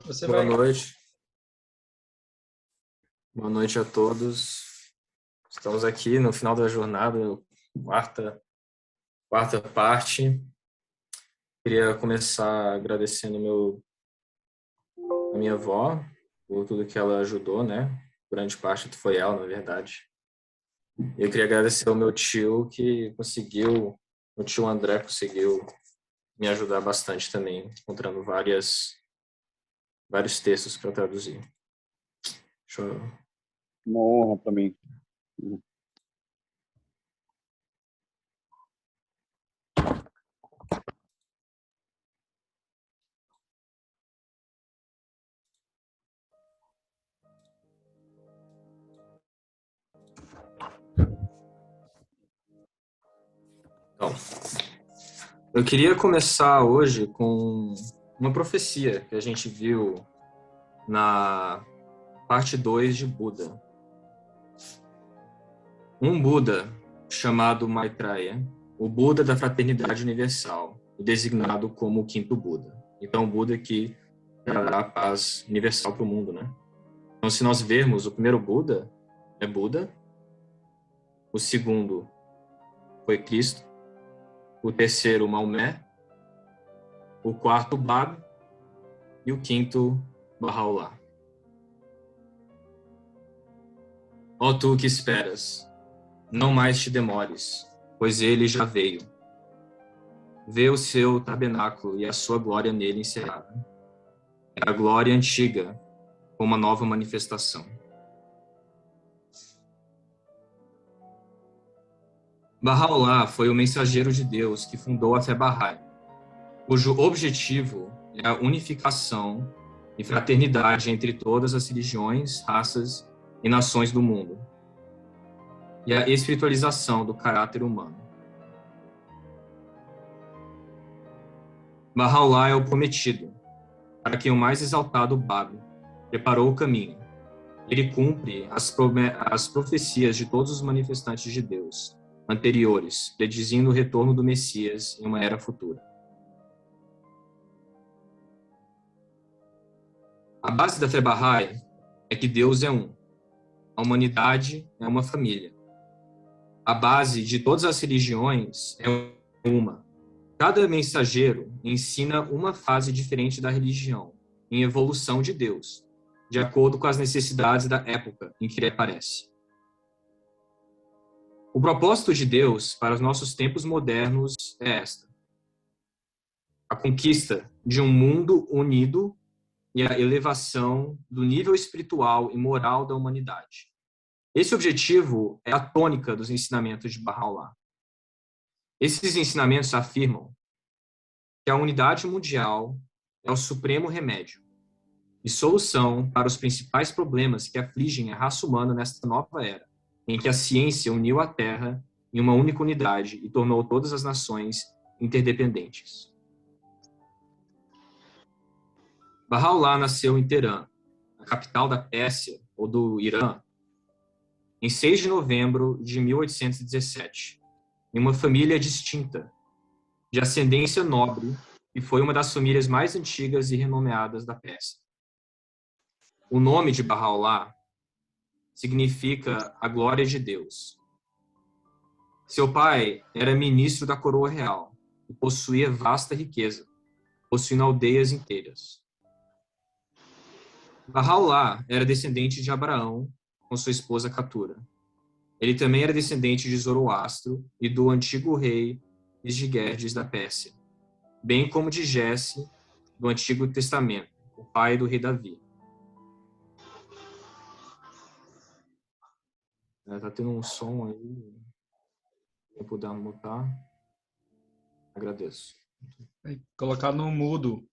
Você Boa vai. noite. Boa noite a todos. Estamos aqui no final da jornada, quarta parte. Queria começar agradecendo a minha avó por tudo que ela ajudou, né? Grande parte foi ela, na verdade. E eu queria agradecer ao meu tio o tio André conseguiu me ajudar bastante também, encontrando vários textos para traduzir. Deixa eu... Uma honra para mim. Então, eu queria começar hoje com uma profecia que a gente viu na parte 2 de Buda. Um Buda chamado Maitreya, o Buda da Fraternidade Universal, designado como o quinto Buda. Então, o Buda que trará a paz universal para o mundo, né? Então, se nós vermos, o primeiro Buda é Buda, o segundo foi Cristo, o terceiro Maomé, o quarto Bab e o quinto Bahá'u'lláh. Ó tu que esperas, não mais te demores, pois ele já veio. Vê o seu tabernáculo e a sua glória nele encerrada. É a glória antiga, com uma nova manifestação. Bahá'u'lláh foi o mensageiro de Deus que fundou a fé Bahá'í, cujo objetivo é a unificação e fraternidade entre todas as religiões, raças e nações do mundo, e a espiritualização do caráter humano. Bahá'u'lláh é o prometido, para quem o mais exaltado Bab preparou o caminho. Ele cumpre as profecias de todos os manifestantes de Deus anteriores, predizindo o retorno do Messias em uma era futura. A base da fé Bahá'í é que Deus é um. A humanidade é uma família. A base de todas as religiões é uma. Cada mensageiro ensina uma fase diferente da religião, em evolução de Deus, de acordo com as necessidades da época em que ele aparece. O propósito de Deus para os nossos tempos modernos é esta: a conquista de um mundo unido e a elevação do nível espiritual e moral da humanidade. Esse objetivo é a tônica dos ensinamentos de Bahá'u'lláh. Esses ensinamentos afirmam que a unidade mundial é o supremo remédio e solução para os principais problemas que afligem a raça humana nesta nova era, em que a ciência uniu a Terra em uma única unidade e tornou todas as nações interdependentes. Bahá'u'lláh nasceu em Teherã, a capital da Pérsia, ou do Irã, em 6 de novembro de 1817, em uma família distinta, de ascendência nobre, e foi uma das famílias mais antigas e renomeadas da Pérsia. O nome de Bahá'u'lláh significa a glória de Deus. Seu pai era ministro da coroa real e possuía vasta riqueza, possuindo aldeias inteiras. Bahá'u'lláh era descendente de Abraão com sua esposa Catura. Ele também era descendente de Zoroastro e do antigo rei Isdigerdes da Pérsia, bem como de Jesse do Antigo Testamento, o pai do rei Davi. Tá tendo um som aí, se eu puder mutar, agradeço. Colocar no mudo.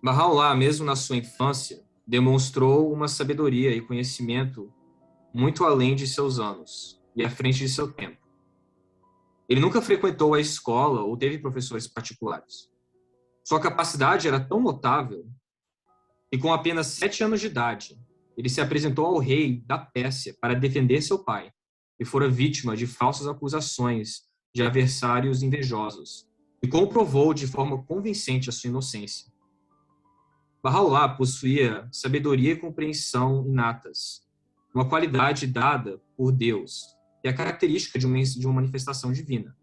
Bahá'u'lláh, mesmo na sua infância, demonstrou uma sabedoria e conhecimento muito além de seus anos e à frente de seu tempo. Ele nunca frequentou a escola ou teve professores particulares. Sua capacidade era tão notável que, com apenas 7 anos de idade, ele se apresentou ao rei da Pérsia para defender seu pai, e fora vítima de falsas acusações de adversários invejosos, e comprovou de forma convincente a sua inocência. Bahá'u'lláh possuía sabedoria e compreensão inatas, uma qualidade dada por Deus, que é característica de uma manifestação divina.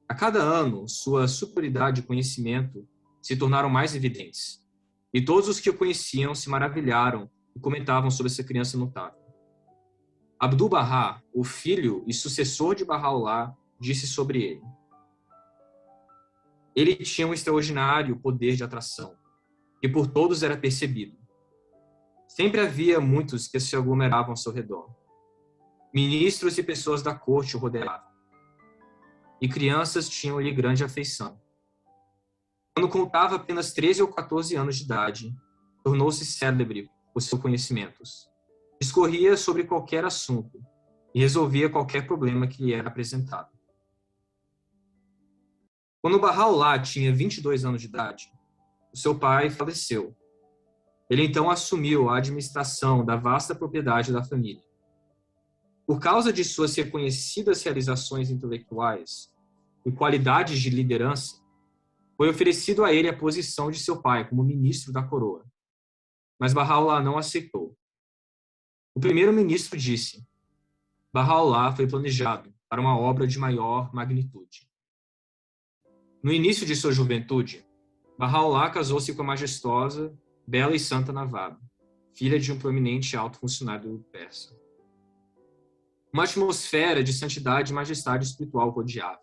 A cada ano, sua superioridade e conhecimento se tornaram mais evidentes, e todos os que o conheciam se maravilharam e comentavam sobre essa criança notável. Abdu'l-Bahá, o filho e sucessor de Bahá'u'lláh, disse sobre ele: ele tinha um extraordinário poder de atração, que por todos era percebido. Sempre havia muitos que se aglomeravam ao seu redor. Ministros e pessoas da corte o rodeavam, e crianças tinham-lhe grande afeição. Quando contava apenas 13 ou 14 anos de idade, tornou-se célebre por seus conhecimentos. Discorria sobre qualquer assunto e resolvia qualquer problema que lhe era apresentado. Quando Bahá'u'lláh tinha 22 anos de idade, o seu pai faleceu. Ele então assumiu a administração da vasta propriedade da família. Por causa de suas reconhecidas realizações intelectuais e qualidades de liderança, foi oferecido a ele a posição de seu pai como ministro da coroa. Mas Bahá'u'lláh não aceitou. O primeiro-ministro disse: Bahá'u'lláh foi planejado para uma obra de maior magnitude. No início de sua juventude, Bahá'u'lláh casou-se com a majestosa, bela e santa Nawab, filha de um proeminente alto funcionário persa. Uma atmosfera de santidade e majestade espiritual rodeava.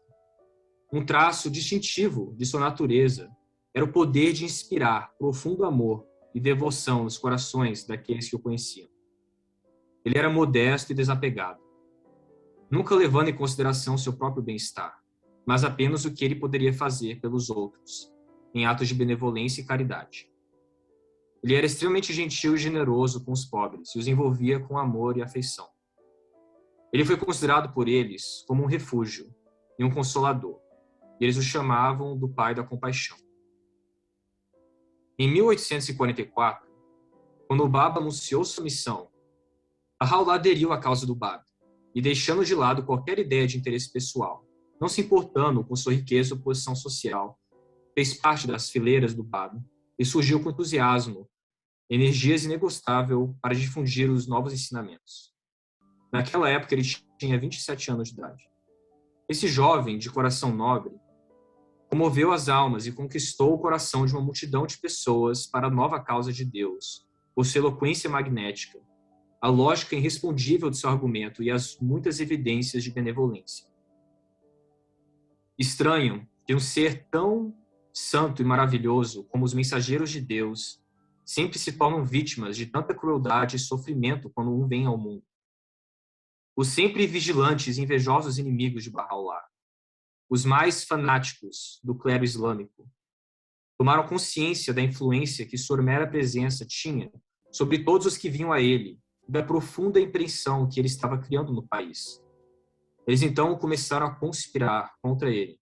Um traço distintivo de sua natureza era o poder de inspirar profundo amor e devoção nos corações daqueles que o conheciam. Ele era modesto e desapegado, nunca levando em consideração seu próprio bem-estar, mas apenas o que ele poderia fazer pelos outros, em atos de benevolência e caridade. Ele era extremamente gentil e generoso com os pobres e os envolvia com amor e afeição. Ele foi considerado por eles como um refúgio e um consolador, e eles o chamavam do Pai da Compaixão. Em 1844, quando o Baba anunciou sua missão, Bahá'u'lláh aderiu à causa do Baba e, deixando de lado qualquer ideia de interesse pessoal, não se importando com sua riqueza ou posição social, fez parte das fileiras do Baba e surgiu com entusiasmo, energias inegostável para difundir os novos ensinamentos. Naquela época ele tinha 27 anos de idade. Esse jovem, de coração nobre, comoveu as almas e conquistou o coração de uma multidão de pessoas para a nova causa de Deus, por sua eloquência magnética, a lógica irrespondível de seu argumento e as muitas evidências de benevolência. Estranho que um ser tão santo e maravilhoso como os mensageiros de Deus sempre se tornam vítimas de tanta crueldade e sofrimento quando um vem ao mundo. Os sempre vigilantes e invejosos inimigos de Bahá'u'lláh, os mais fanáticos do clero islâmico, tomaram consciência da influência que sua mera presença tinha sobre todos os que vinham a ele e da profunda impressão que ele estava criando no país. Eles então começaram a conspirar contra ele,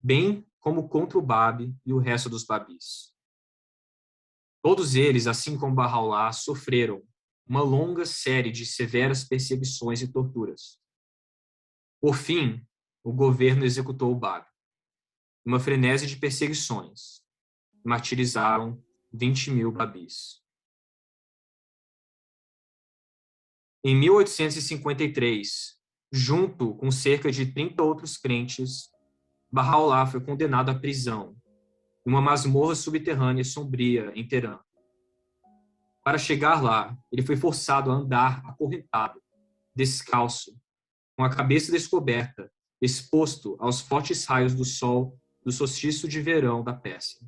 bem como contra o Bab e o resto dos Babis. Todos eles, assim como Bahá'u'lláh, sofreram uma longa série de severas perseguições e torturas. Por fim, o governo executou o Bab. Uma frenesi de perseguições. Martirizaram 20.000 Babis. Em 1853, junto com cerca de 30 outros crentes, Bahá'u'lláh foi condenado à prisão em uma masmorra subterrânea sombria em Teherã. Para chegar lá, ele foi forçado a andar acorrentado, descalço, com a cabeça descoberta, exposto aos fortes raios do sol do solstício de verão da Pérsia.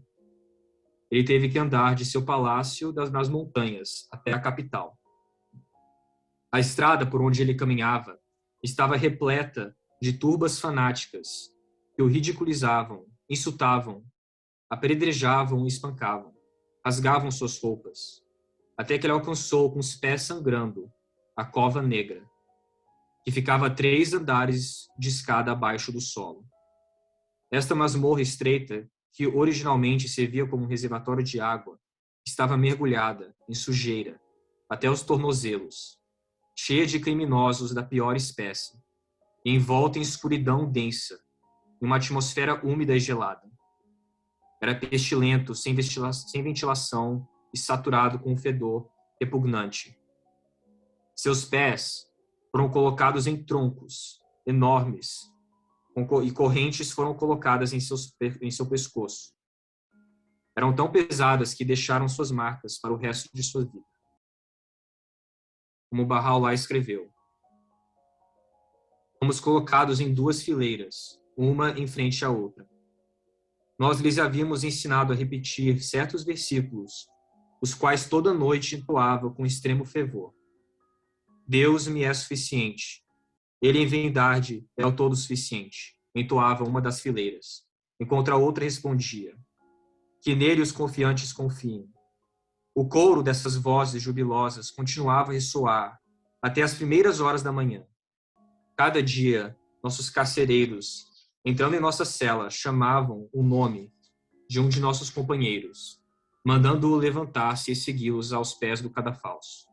Ele teve que andar de seu palácio nas montanhas até a capital. A estrada por onde ele caminhava estava repleta de turbas fanáticas que o ridicularizavam, insultavam, apedrejavam e espancavam, rasgavam suas roupas, até que ele alcançou com os pés sangrando a Cova Negra, que ficava a 3 andares de escada abaixo do solo. Esta masmorra estreita, que originalmente servia como um reservatório de água, estava mergulhada em sujeira até os tornozelos, cheia de criminosos da pior espécie, e envolta em escuridão densa, em uma atmosfera úmida e gelada. Era pestilento, sem ventilação e saturado com um fedor repugnante. Seus pés foram colocados em troncos enormes e correntes foram colocadas em seu pescoço. Eram tão pesadas que deixaram suas marcas para o resto de sua vida. Como Baha'u'lláh escreveu: fomos colocados em 2 fileiras, uma em frente à outra. Nós lhes havíamos ensinado a repetir certos versículos, os quais toda noite entoava com extremo fervor. Deus me é suficiente. Ele em verdade é o todo suficiente, entoava uma das fileiras. Enquanto a outra respondia: que nele os confiantes confiem. O coro dessas vozes jubilosas continuava a ressoar até as primeiras horas da manhã. Cada dia, nossos carcereiros, entrando em nossa cela, chamavam o nome de um de nossos companheiros, mandando-o levantar-se e segui-los aos pés do cadafalso.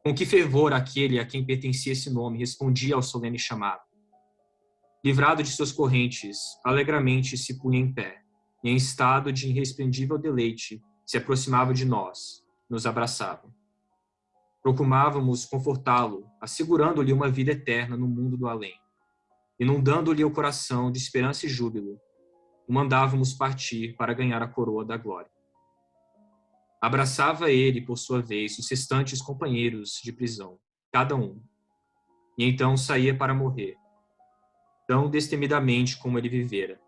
Com que fervor aquele a quem pertencia esse nome respondia ao solene chamado. Livrado de suas correntes, alegremente se punha em pé, e em estado de irrespondível deleite se aproximava de nós, nos abraçava. Procurávamos confortá-lo, assegurando-lhe uma vida eterna no mundo do além. Inundando-lhe o coração de esperança e júbilo, o mandávamos partir para ganhar a coroa da glória. Abraçava ele, por sua vez, os restantes companheiros de prisão, cada um, e então saía para morrer, tão destemidamente como ele vivera.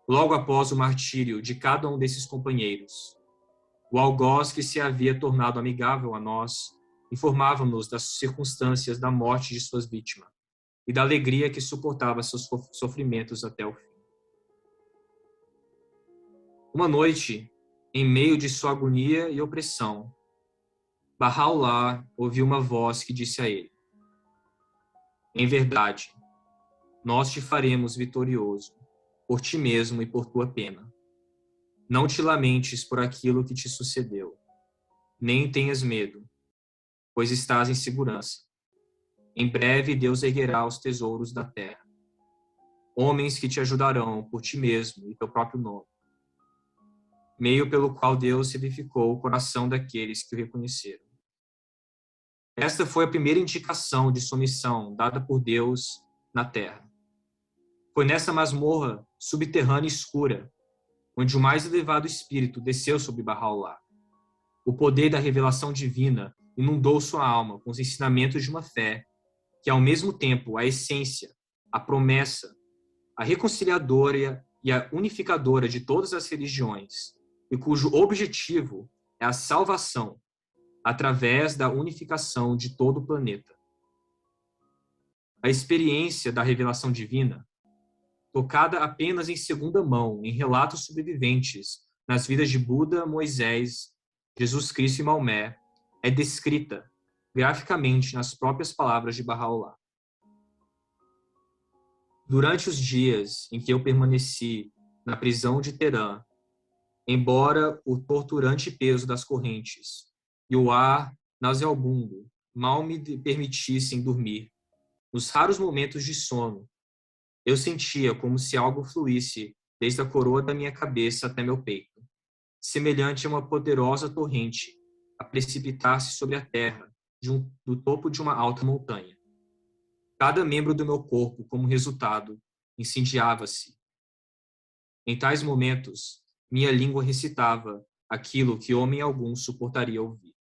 Logo após o martírio de cada um desses companheiros, o algoz que se havia tornado amigável a nós informava-nos das circunstâncias da morte de suas vítimas e da alegria que suportava seus sofrimentos até o fim. Uma noite, em meio de sua agonia e opressão, Baha'u'lláh ouviu uma voz que disse a ele: em verdade, nós te faremos vitorioso, por ti mesmo e por tua pena. Não te lamentes por aquilo que te sucedeu, nem tenhas medo, pois estás em segurança. Em breve Deus erguerá os tesouros da terra, homens que te ajudarão por ti mesmo e teu próprio nome, meio pelo qual Deus edificou o coração daqueles que o reconheceram. Esta foi a primeira indicação de sua missão dada por Deus na terra. Foi nessa masmorra subterrânea e escura, onde o mais elevado espírito desceu sobre Baha'u'lláh. O poder da revelação divina inundou sua alma com os ensinamentos de uma fé que, ao mesmo tempo, a essência, a promessa, a reconciliadora e a unificadora de todas as religiões, e cujo objetivo é a salvação através da unificação de todo o planeta. A experiência da revelação divina, tocada apenas em segunda mão em relatos sobreviventes nas vidas de Buda, Moisés, Jesus Cristo e Maomé, é descrita graficamente nas próprias palavras de Baha'u'lláh. Durante os dias em que eu permaneci na prisão de Teherã, embora o torturante peso das correntes e o ar nauseabundo mal me permitissem dormir, nos raros momentos de sono, eu sentia como se algo fluísse desde a coroa da minha cabeça até meu peito, semelhante a uma poderosa torrente a precipitar-se sobre a terra do topo de uma alta montanha. Cada membro do meu corpo, como resultado, incendiava-se. Em tais momentos, minha língua recitava aquilo que homem algum suportaria ouvir.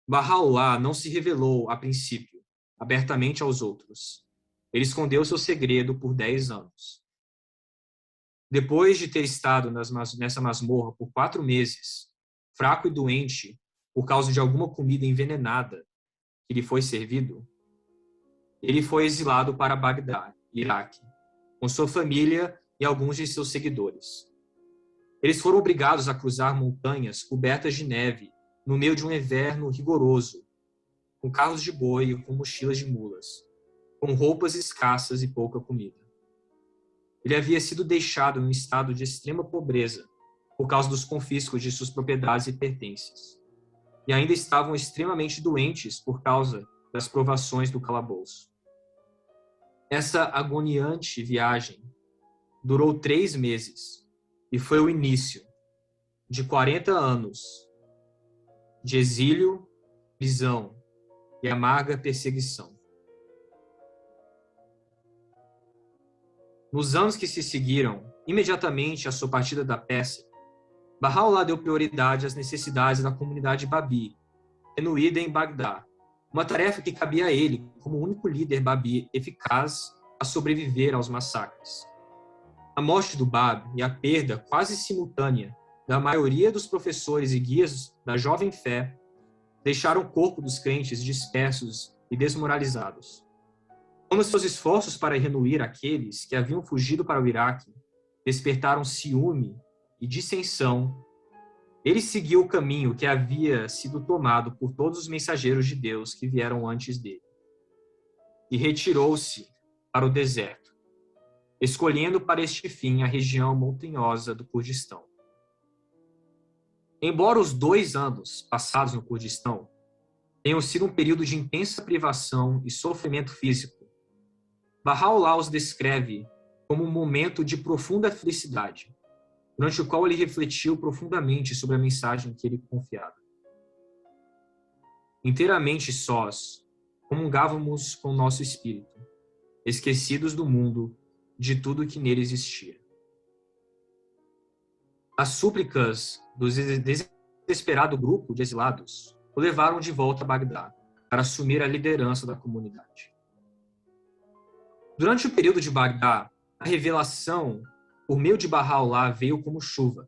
Baha'u'lláh não se revelou, a princípio, abertamente aos outros. Ele escondeu seu segredo por 10 anos. Depois de ter estado nessa masmorra por 4 meses, fraco e doente, por causa de alguma comida envenenada que lhe foi servido, ele foi exilado para Bagdá, Iraque, com sua família e alguns de seus seguidores. Eles foram obrigados a cruzar montanhas cobertas de neve no meio de um inverno rigoroso, com carros de boi e com mochilas de mulas, com roupas escassas e pouca comida. Ele havia sido deixado em um estado de extrema pobreza por causa dos confiscos de suas propriedades e pertences, e ainda estavam extremamente doentes por causa das provações do calabouço. Essa agoniante viagem durou 3 meses e foi o início de 40 anos de exílio, prisão e amarga perseguição. Nos anos que se seguiram, imediatamente à sua partida da Pérsia, Bahá'u'lláh deu prioridade às necessidades da comunidade Babi, reunida em Bagdá, uma tarefa que cabia a ele como o único líder Babi eficaz a sobreviver aos massacres. A morte do Bab e a perda quase simultânea da maioria dos professores e guias da jovem fé deixaram o corpo dos crentes dispersos e desmoralizados. Quando seus esforços para reunir aqueles que haviam fugido para o Iraque despertaram ciúme e dissensão, ele seguiu o caminho que havia sido tomado por todos os mensageiros de Deus que vieram antes dele e retirou-se para o deserto, escolhendo para este fim a região montanhosa do Kurdistão. Embora os 2 anos passados no Kurdistão tenham sido um período de intensa privação e sofrimento físico, Bahá'u'lláh os descreve como um momento de profunda felicidade, durante o qual ele refletiu profundamente sobre a mensagem que ele confiava. Inteiramente sós, comungávamos com o nosso espírito, esquecidos do mundo, de tudo que nele existia. As súplicas do desesperado grupo de exilados o levaram de volta a Bagdá para assumir a liderança da comunidade. Durante o período de Bagdá, a revelação por meio de Bahá'u'lláh veio como chuva.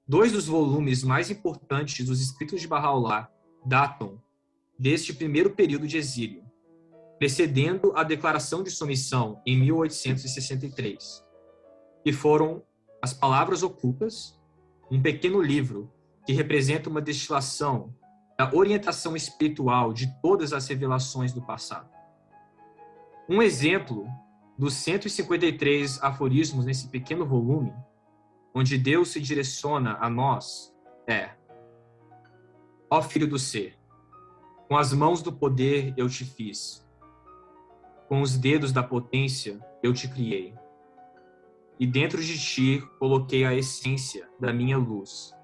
2 dos volumes mais importantes dos escritos de Bahá'u'lláh datam deste primeiro período de exílio, precedendo a declaração de sua missão em 1863, que foram As Palavras Ocultas, um pequeno livro que representa uma destilação da orientação espiritual de todas as revelações do passado. Um exemplo dos 153 aforismos nesse pequeno volume, onde Deus se direciona a nós, é: ó filho do ser, com as mãos do poder eu te fiz, com os dedos da potência eu te criei, e dentro de ti coloquei a essência da minha luz.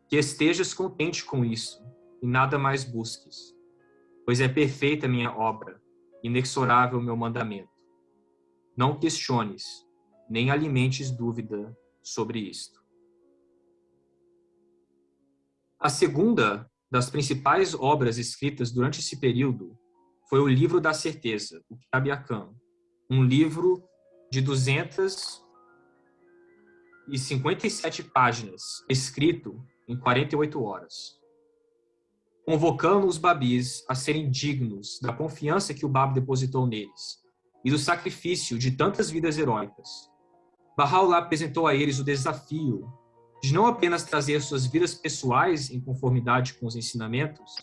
Que estejas contente com isso, e nada mais busques, pois é perfeita a minha obra, inexorável meu mandamento. Não questiones, nem alimentes dúvida sobre isto. A segunda das principais obras escritas durante esse período foi o Livro da Certeza, o Kitab Arcano, um livro de 257 páginas, escrito em 48 horas, convocando os Babis a serem dignos da confiança que o Bab depositou neles e do sacrifício de tantas vidas heróicas. Bahá'u'lláh apresentou a eles o desafio de não apenas trazer suas vidas pessoais em conformidade com os ensinamentos,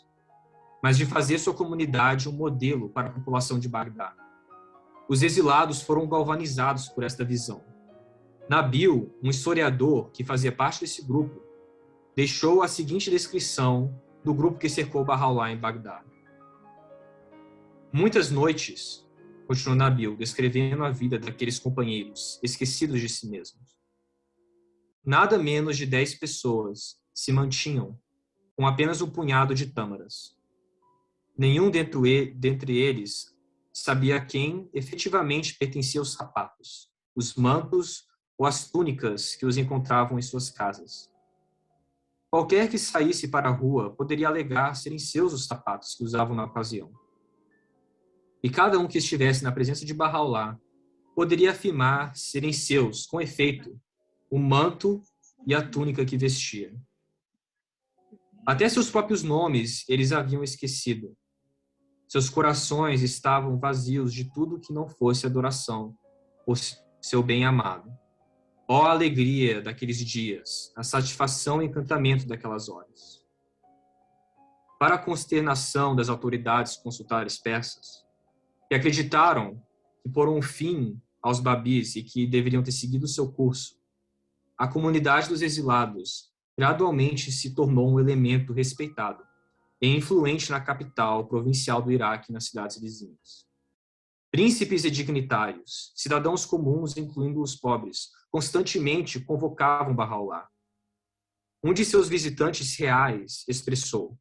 mas de fazer sua comunidade um modelo para a população de Bagdá. Os exilados foram galvanizados por esta visão. Nabil, um historiador que fazia parte desse grupo, deixou a seguinte descrição do grupo que cercou Bahá'u'lláh em Bagdá. Muitas noites, continuou Nabil, descrevendo a vida daqueles companheiros, esquecidos de si mesmos. Nada menos de 10 pessoas se mantinham com apenas um punhado de tâmaras. Nenhum dentre eles sabia a quem efetivamente pertenciam os sapatos, os mantos ou as túnicas que os encontravam em suas casas. Qualquer que saísse para a rua poderia alegar serem seus os sapatos que usavam na ocasião. E cada um que estivesse na presença de Bahá'u'lláh poderia afirmar serem seus, com efeito, o manto e a túnica que vestia. Até seus próprios nomes eles haviam esquecido. Seus corações estavam vazios de tudo que não fosse adoração por seu bem-amado. Ó alegria daqueles dias, a satisfação e encantamento daquelas horas. Para a consternação das autoridades consulares persas, que acreditaram que poram um fim aos Babis e que deveriam ter seguido seu curso, a comunidade dos exilados gradualmente se tornou um elemento respeitado e influente na capital provincial do Iraque e nas cidades vizinhas. Príncipes e dignitários, cidadãos comuns, incluindo os pobres, constantemente convocavam Bahá'u'lláh. Um de seus visitantes reais expressou: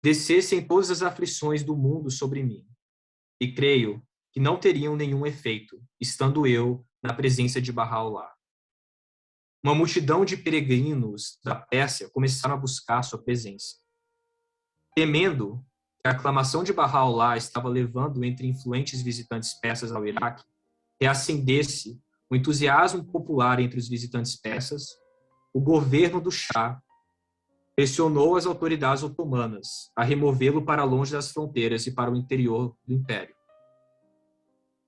descessem todas as aflições do mundo sobre mim, e creio que não teriam nenhum efeito, estando eu na presença de Bahá'u'lláh. Uma multidão de peregrinos da Pérsia começaram a buscar sua presença. Temendo que a aclamação de Bahá'u'lláh estava levando entre influentes visitantes persas ao Iraque, reacendesse o entusiasmo popular entre os visitantes persas, o governo do Shah pressionou as autoridades otomanas a removê-lo para longe das fronteiras e para o interior do império.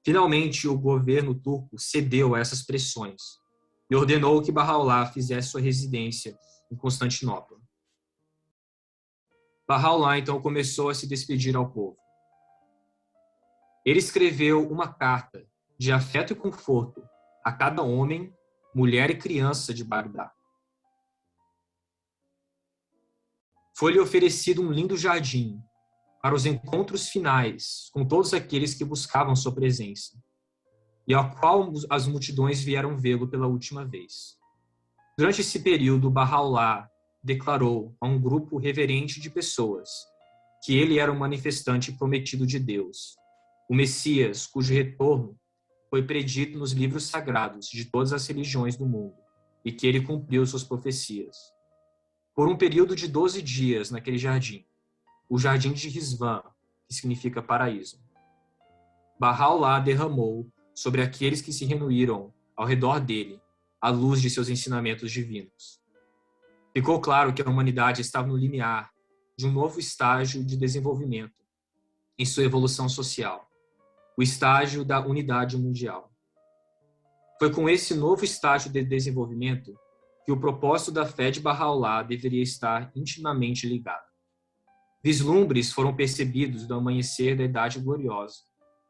Finalmente, o governo turco cedeu a essas pressões e ordenou que Bahá'u'lláh fizesse sua residência em Constantinopla. Bahá'u'lláh então começou a se despedir ao povo. Ele escreveu uma carta de afeto e conforto a cada homem, mulher e criança de Bagdá. Foi-lhe oferecido um lindo jardim para os encontros finais com todos aqueles que buscavam sua presença, e ao qual as multidões vieram vê-lo pela última vez. Durante esse período, Bahá'u'lláh declarou a um grupo reverente de pessoas que ele era um manifestante prometido de Deus, o Messias, cujo retorno foi predito nos livros sagrados de todas as religiões do mundo, e que ele cumpriu suas profecias. Por um período de 12 dias naquele jardim, o jardim de Rizvã, que significa paraíso, Bahá'u'lláh derramou sobre aqueles que se reuniram ao redor dele a luz de seus ensinamentos divinos. Ficou claro que a humanidade estava no limiar de um novo estágio de desenvolvimento em sua evolução social, o estágio da unidade mundial. Foi com esse novo estágio de desenvolvimento que o propósito da fé de Bahá'u'lláh deveria estar intimamente ligado. Vislumbres foram percebidos do amanhecer da Idade Gloriosa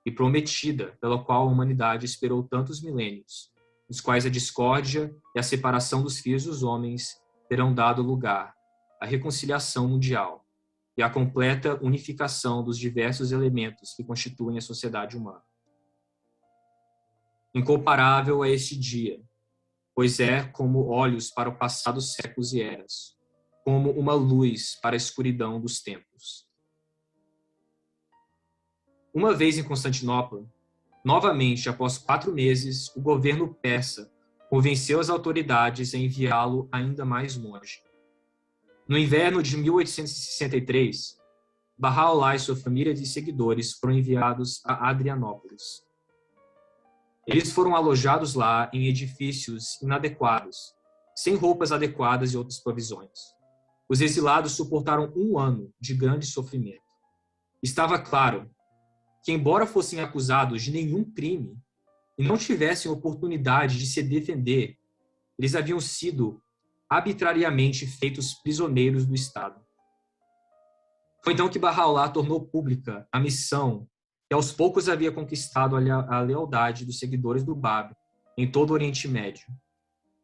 e prometida, pela qual a humanidade esperou tantos milênios, nos quais a discórdia e a separação dos filhos dos homens terão dado lugar à reconciliação mundial e à completa unificação dos diversos elementos que constituem a sociedade humana. Incomparável a este dia, pois é como olhos para o passado séculos e eras, como uma luz para a escuridão dos tempos. Uma vez em Constantinopla, novamente após 4 meses, o governo persa convenceu as autoridades a enviá-lo ainda mais longe. No inverno de 1863, Bahá'u'lláh e sua família de seguidores foram enviados a Adrianópolis. Eles foram alojados lá em edifícios inadequados, sem roupas adequadas e outras provisões. Os exilados suportaram 1 ano de grande sofrimento. Estava claro que, embora fossem acusados de nenhum crime e não tivessem oportunidade de se defender, eles haviam sido arbitrariamente feitos prisioneiros do Estado. Foi então que Bahá'u'lláh tornou pública a missão que aos poucos havia conquistado a lealdade dos seguidores do Báb em todo o Oriente Médio.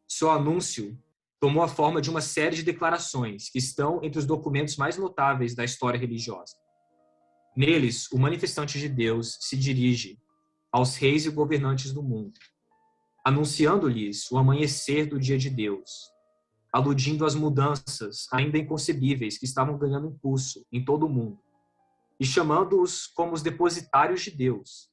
Seu anúncio tomou a forma de uma série de declarações que estão entre os documentos mais notáveis da história religiosa. Neles, o manifestante de Deus se dirige aos reis e governantes do mundo, anunciando-lhes o amanhecer do dia de Deus, aludindo às mudanças ainda inconcebíveis que estavam ganhando impulso em todo o mundo, e chamando-os como os depositários de Deus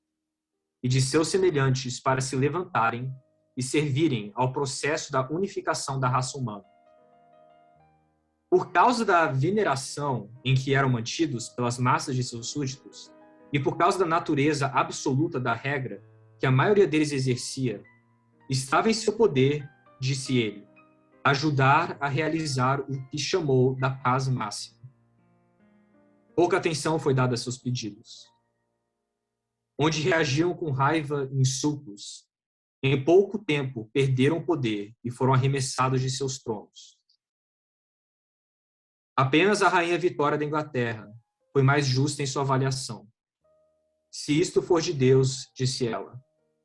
e de seus semelhantes para se levantarem e servirem ao processo da unificação da raça humana. Por causa da veneração em que eram mantidos pelas massas de seus súditos e por causa da natureza absoluta da regra que a maioria deles exercia, estava em seu poder, disse ele, ajudar a realizar o que chamou da paz máxima. Pouca atenção foi dada a seus pedidos. Onde reagiram com raiva e insultos, em pouco tempo perderam o poder e foram arremessados de seus tronos. Apenas a rainha Vitória da Inglaterra foi mais justa em sua avaliação. Se isto for de Deus, disse ela,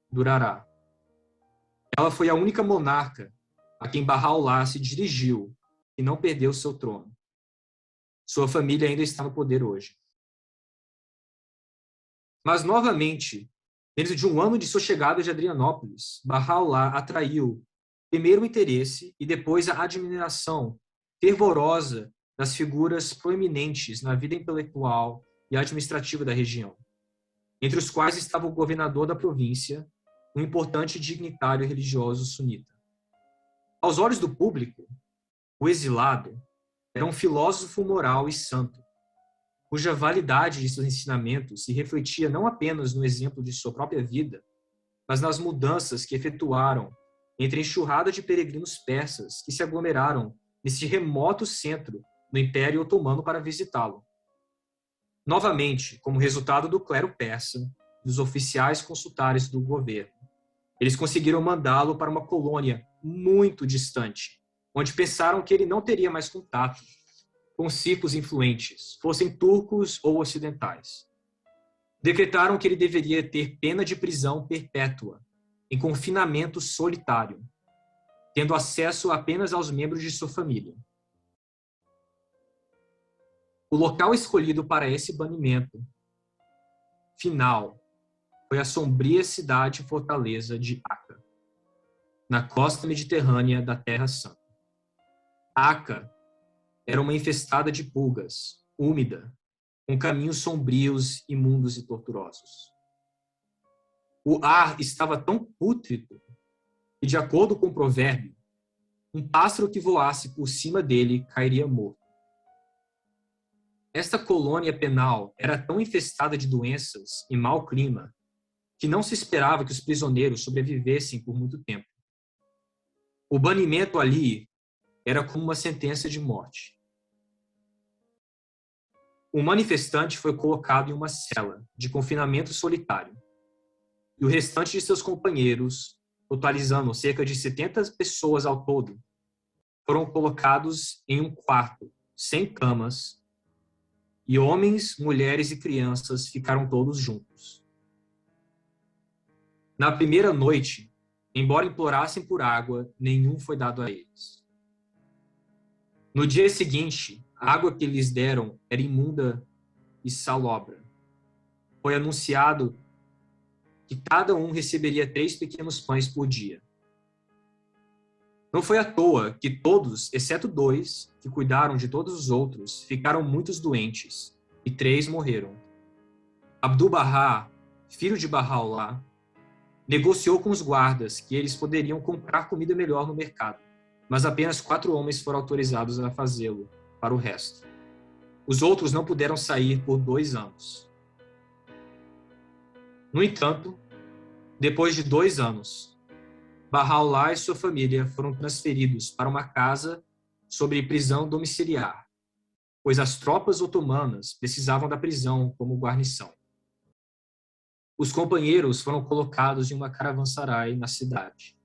durará. Ela foi a única monarca a quem Bahá'u'lláh se dirigiu e não perdeu seu trono. Sua família ainda está no poder hoje. Mas, novamente, dentro de um ano de sua chegada de Adrianópolis, Bahá'u'lláh atraiu primeiro o interesse e depois a admiração fervorosa das figuras proeminentes na vida intelectual e administrativa da região, entre os quais estava o governador da província, um importante dignitário religioso sunita. Aos olhos do público, o exilado era um filósofo moral e santo, cuja validade de seus ensinamentos se refletia não apenas no exemplo de sua própria vida, mas nas mudanças que efetuaram entre a enxurrada de peregrinos persas que se aglomeraram nesse remoto centro do Império Otomano para visitá-lo. Novamente, como resultado do clero persa, dos oficiais consulares do governo, eles conseguiram mandá-lo para uma colônia muito distante, onde pensaram que ele não teria mais contato com círculos influentes, fossem turcos ou ocidentais. Decretaram que ele deveria ter pena de prisão perpétua, em confinamento solitário, tendo acesso apenas aos membros de sua família. O local escolhido para esse banimento final foi a sombria cidade e fortaleza de Acca, na costa mediterrânea da Terra Santa. Acca era uma infestada de pulgas, úmida, com caminhos sombrios, imundos e torturosos. O ar estava tão pútrido que, de acordo com o provérbio, um pássaro que voasse por cima dele cairia morto. Esta colônia penal era tão infestada de doenças e mau clima que não se esperava que os prisioneiros sobrevivessem por muito tempo. O banimento ali era como uma sentença de morte. O manifestante foi colocado em uma cela de confinamento solitário e o restante de seus companheiros, totalizando cerca de 70 pessoas ao todo, foram colocados em um quarto sem camas e homens, mulheres e crianças ficaram todos juntos. Na primeira noite, embora implorassem por água, nenhum foi dado a eles. No dia seguinte, a água que lhes deram era imunda e salobra. Foi anunciado que cada um receberia 3 pequenos pães por dia. Não foi à toa que todos, exceto 2, que cuidaram de todos os outros, ficaram muito doentes, e 3 morreram. Abdu'l-Bahá, filho de Bahá'u'lláh, negociou com os guardas que eles poderiam comprar comida melhor no mercado, mas apenas 4 homens foram autorizados a fazê-lo, para o resto. Os outros não puderam sair por 2 anos. No entanto, depois de 2 anos, Bahá'u'lláh e sua família foram transferidos para uma casa sob prisão domiciliar, pois as tropas otomanas precisavam da prisão como guarnição. Os companheiros foram colocados em uma caravansarai na cidade.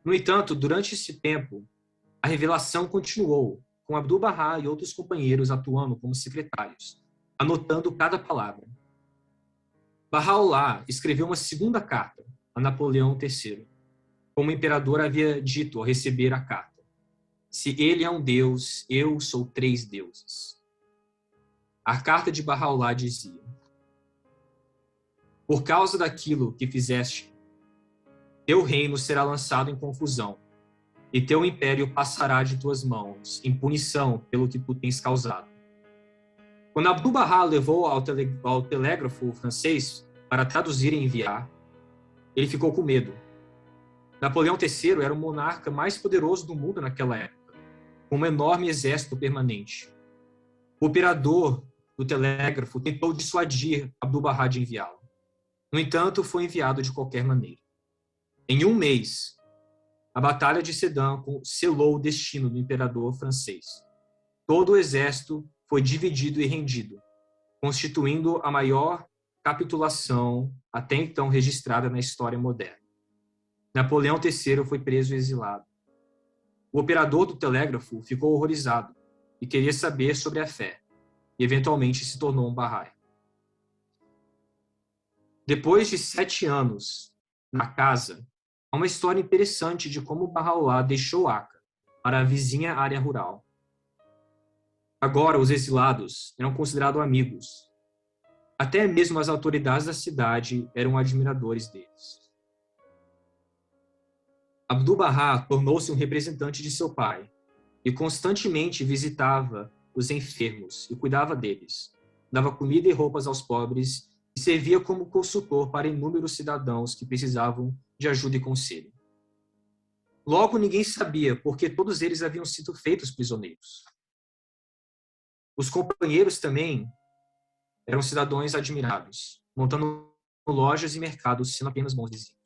No entanto, durante esse tempo, a revelação continuou, com Abdu'l-Bahá e outros companheiros atuando como secretários, anotando cada palavra. Bahá'u'lláh escreveu uma segunda carta a Napoleão III, como o imperador havia dito ao receber a carta: se ele é um deus, eu sou 3 deuses. A carta de Bahá'u'lláh dizia: por causa daquilo que fizeste, teu reino será lançado em confusão, e teu império passará de tuas mãos, em punição pelo que tu tens causado. Quando Abdu'l-Bahá levou ao telégrafo francês para traduzir e enviar, ele ficou com medo. Napoleão III era o monarca mais poderoso do mundo naquela época, com um enorme exército permanente. O operador do telégrafo tentou dissuadir Abdu'l-Bahá de enviá-lo. No entanto, foi enviado de qualquer maneira. Em 1 mês, a Batalha de Sedan selou o destino do imperador francês. Todo o exército foi dividido e rendido, constituindo a maior capitulação até então registrada na história moderna. Napoleão III foi preso e exilado. O operador do telégrafo ficou horrorizado e queria saber sobre a fé, e eventualmente se tornou um Bahá'í. Depois de 7 anos na casa, há uma história interessante de como Bahá'u'lláh deixou Acca para a vizinha área rural. Agora, os exilados eram considerados amigos. Até mesmo as autoridades da cidade eram admiradores deles. Abdu'l-Bahá tornou-se um representante de seu pai e constantemente visitava os enfermos e cuidava deles. Dava comida e roupas aos pobres e servia como consultor para inúmeros cidadãos que precisavam de ajuda e conselho. Logo, ninguém sabia porque todos eles haviam sido feitos prisioneiros. Os companheiros também eram cidadãos admiráveis, montando lojas e mercados, sendo apenas bons vizinhos.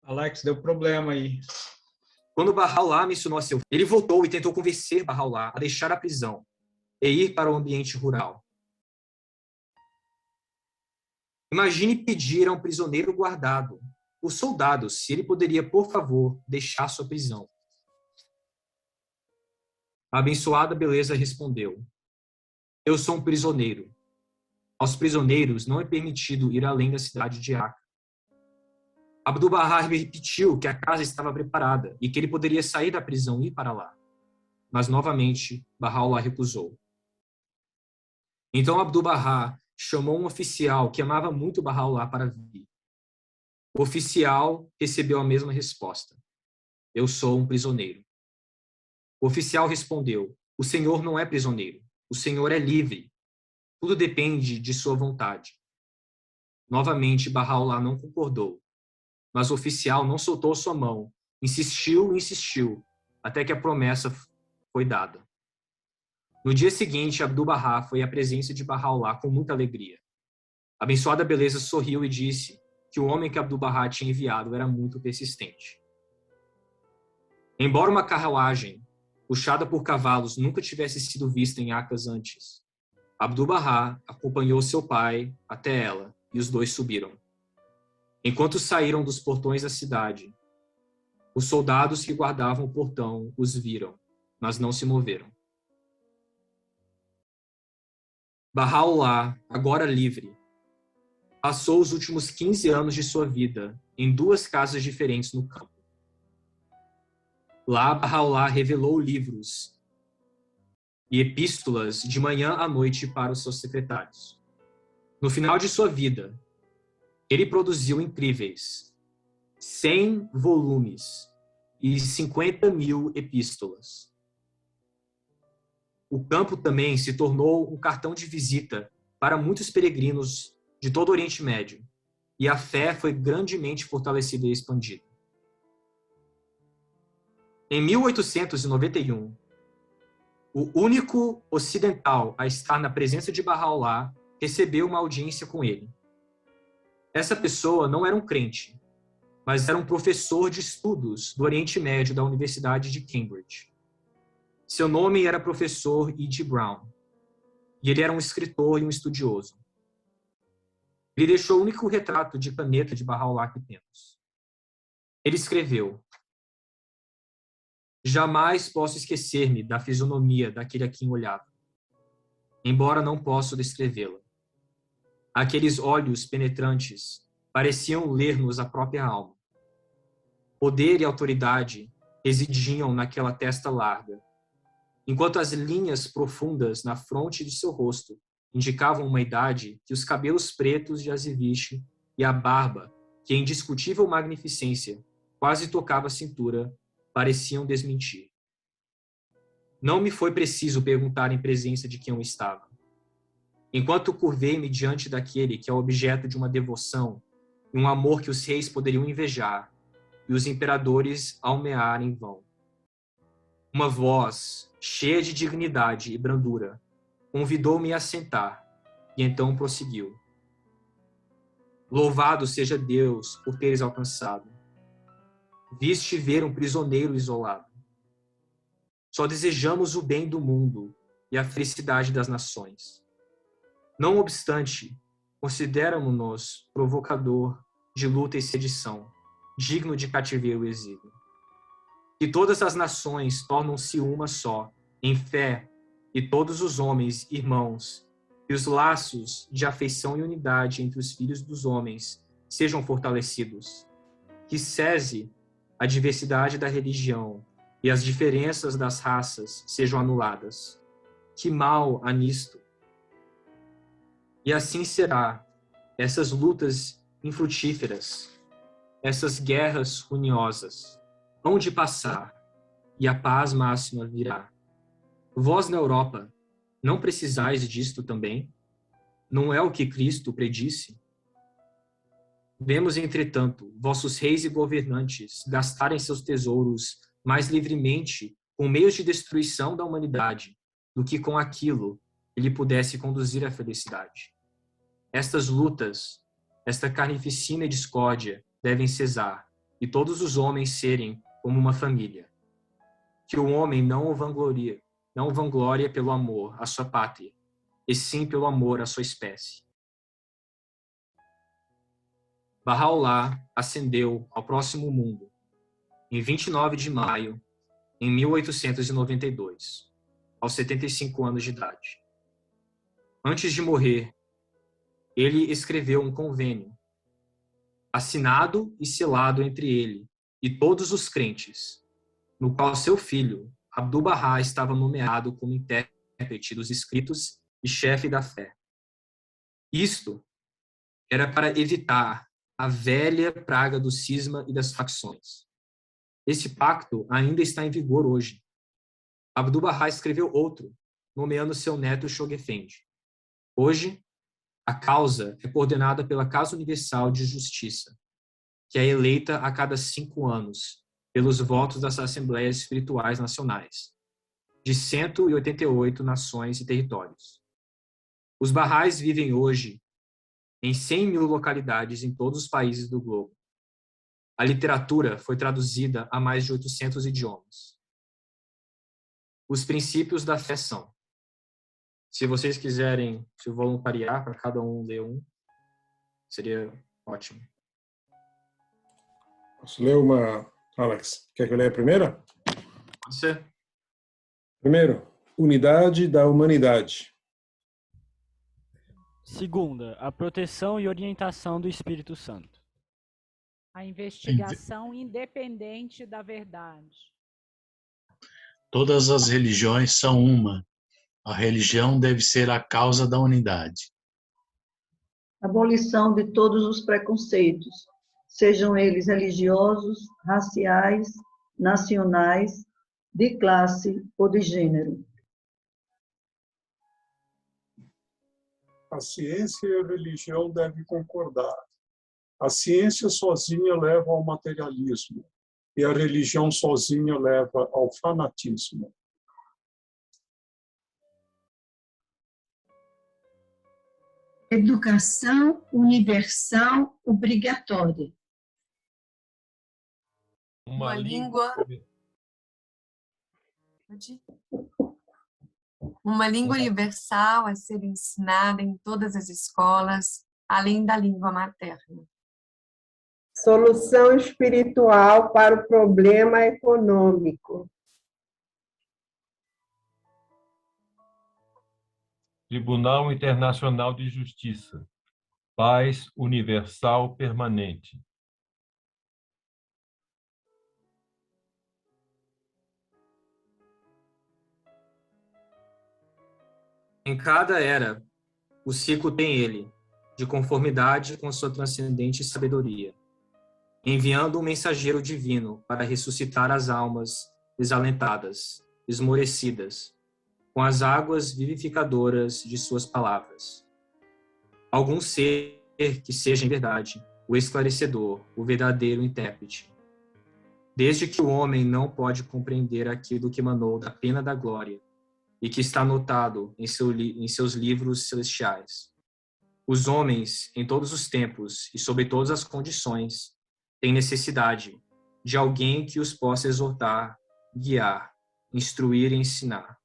Alex, deu problema aí. Quando Bahá'u'lláh mencionou a seu filho, ele voltou e tentou convencer Bahá'u'lláh a deixar a prisão e ir para o ambiente rural. Imagine pedir a um prisioneiro guardado por soldados se ele poderia, por favor, deixar sua prisão. A abençoada beleza respondeu: eu sou um prisioneiro. Aos prisioneiros não é permitido ir além da cidade de Acre. Abdu'l-Bahá repetiu que a casa estava preparada e que ele poderia sair da prisão e ir para lá. Mas, novamente, Bahá'u'lláh recusou. Então Abdu'l-Bahá chamou um oficial que amava muito Bahá'u'lláh para vir. O oficial recebeu a mesma resposta: eu sou um prisioneiro. O oficial respondeu: o senhor não é prisioneiro, o senhor é livre. Tudo depende de sua vontade. Novamente, Bahá'u'lláh não concordou, mas o oficial não soltou sua mão, insistiu e insistiu, até que a promessa foi dada. No dia seguinte, Abdu'l-Bahá foi à presença de Bahá'u'lláh com muita alegria. A abençoada beleza sorriu e disse que o homem que Abdu'l-Bahá tinha enviado era muito persistente. Embora uma carruagem puxada por cavalos nunca tivesse sido vista em Acas antes, Abdu'l-Bahá acompanhou seu pai até ela e os dois subiram. Enquanto saíram dos portões da cidade, os soldados que guardavam o portão os viram, mas não se moveram. Bahá'u'lláh, agora livre, passou os últimos 15 anos de sua vida em 2 casas diferentes no campo. Lá, Bahá'u'lláh revelou livros e epístolas de manhã à noite para os seus secretários. No final de sua vida, ele produziu incríveis 100 volumes e 50.000 epístolas. O campo também se tornou um cartão de visita para muitos peregrinos de todo o Oriente Médio, e a fé foi grandemente fortalecida e expandida. Em 1891, o único ocidental a estar na presença de Bahá'u'lláh recebeu uma audiência com ele. Essa pessoa não era um crente, mas era um professor de estudos do Oriente Médio da Universidade de Cambridge. Seu nome era professor E.G. Brown, e ele era um escritor e um estudioso. Ele deixou o único retrato de caneta de Bahá'u'lláh que temos. Ele escreveu: jamais posso esquecer-me da fisionomia daquele a quem olhava, embora não possa descrevê-la. Aqueles olhos penetrantes pareciam ler-nos a própria alma. Poder e autoridade residiam naquela testa larga, enquanto as linhas profundas na fronte de seu rosto indicavam uma idade que os cabelos pretos de azeviche e a barba, que em indiscutível magnificência quase tocava a cintura, pareciam desmentir. Não me foi preciso perguntar em presença de quem eu estava. Enquanto curvei-me diante daquele que é objeto de uma devoção e um amor que os reis poderiam invejar e os imperadores almear em vão. Uma voz, cheia de dignidade e brandura, convidou-me a sentar, e então prosseguiu: louvado seja Deus por teres alcançado. Viste ver um prisioneiro isolado. Só desejamos o bem do mundo e a felicidade das nações. Não obstante, consideramos-nos provocador de luta e sedição, digno de cativeiro e exílio. Que todas as nações tornam-se uma só, em fé, e todos os homens, irmãos, e os laços de afeição e unidade entre os filhos dos homens sejam fortalecidos, que cesse a diversidade da religião e as diferenças das raças sejam anuladas. Que mal há nisto? E assim será. Essas lutas infrutíferas, essas guerras ruinosas, hão de passar, e a paz máxima virá. Vós na Europa, não precisais disto também? Não é o que Cristo predisse? Vemos, entretanto, vossos reis e governantes gastarem seus tesouros mais livremente com meios de destruição da humanidade do que com aquilo que lhe pudesse conduzir à felicidade. Estas lutas, esta carnificina e discórdia devem cessar, e todos os homens serem como uma família. Que o homem não vangloria pelo amor à sua pátria, e sim pelo amor à sua espécie. Bahá'u'lláh ascendeu ao próximo mundo em 29 de maio, em 1892, aos 75 anos de idade. Antes de morrer, ele escreveu um convênio, assinado e selado entre ele e todos os crentes, no qual seu filho, Abdu'l-Bahá, estava nomeado como intérprete dos escritos e chefe da fé. Isto era para evitar a velha praga do cisma e das facções. Esse pacto ainda está em vigor hoje. Abdu'l-Bahá escreveu outro, nomeando seu neto Shoghi Effendi. Hoje, a causa é coordenada pela Casa Universal de Justiça, que é eleita a cada 5 anos pelos votos das Assembleias Espirituais Nacionais, de 188 nações e territórios. Os Bahais vivem hoje em 100 mil localidades em todos os países do globo. A literatura foi traduzida a mais de 800 idiomas. Os princípios da fé são: se vocês quiserem se voluntariar para cada um ler um, seria ótimo. Posso ler uma, Alex? Quer que eu leia a primeira? Pode ser? Primeiro, unidade da humanidade. Segunda, a proteção e orientação do Espírito Santo. A investigação independente da verdade. Todas as religiões são uma. A religião deve ser a causa da unidade. Abolição de todos os preconceitos, sejam eles religiosos, raciais, nacionais, de classe ou de gênero. A ciência e a religião devem concordar. A ciência sozinha leva ao materialismo e a religião sozinha leva ao fanatismo. Educação universal obrigatória. Uma língua universal a ser ensinada em todas as escolas, além da língua materna. Solução espiritual para o problema econômico. Tribunal Internacional de Justiça. Paz universal permanente. Em cada era, o ciclo tem ele, de conformidade com sua transcendente sabedoria, enviando um mensageiro divino para ressuscitar as almas desalentadas, esmorecidas, com as águas vivificadoras de suas palavras. Algum ser que seja em verdade o esclarecedor, o verdadeiro intérprete. Desde que o homem não pode compreender aquilo que emanou da pena da glória e que está anotado em seus livros celestiais. Os homens, em todos os tempos e sob todas as condições, têm necessidade de alguém que os possa exortar, guiar, instruir e ensinar.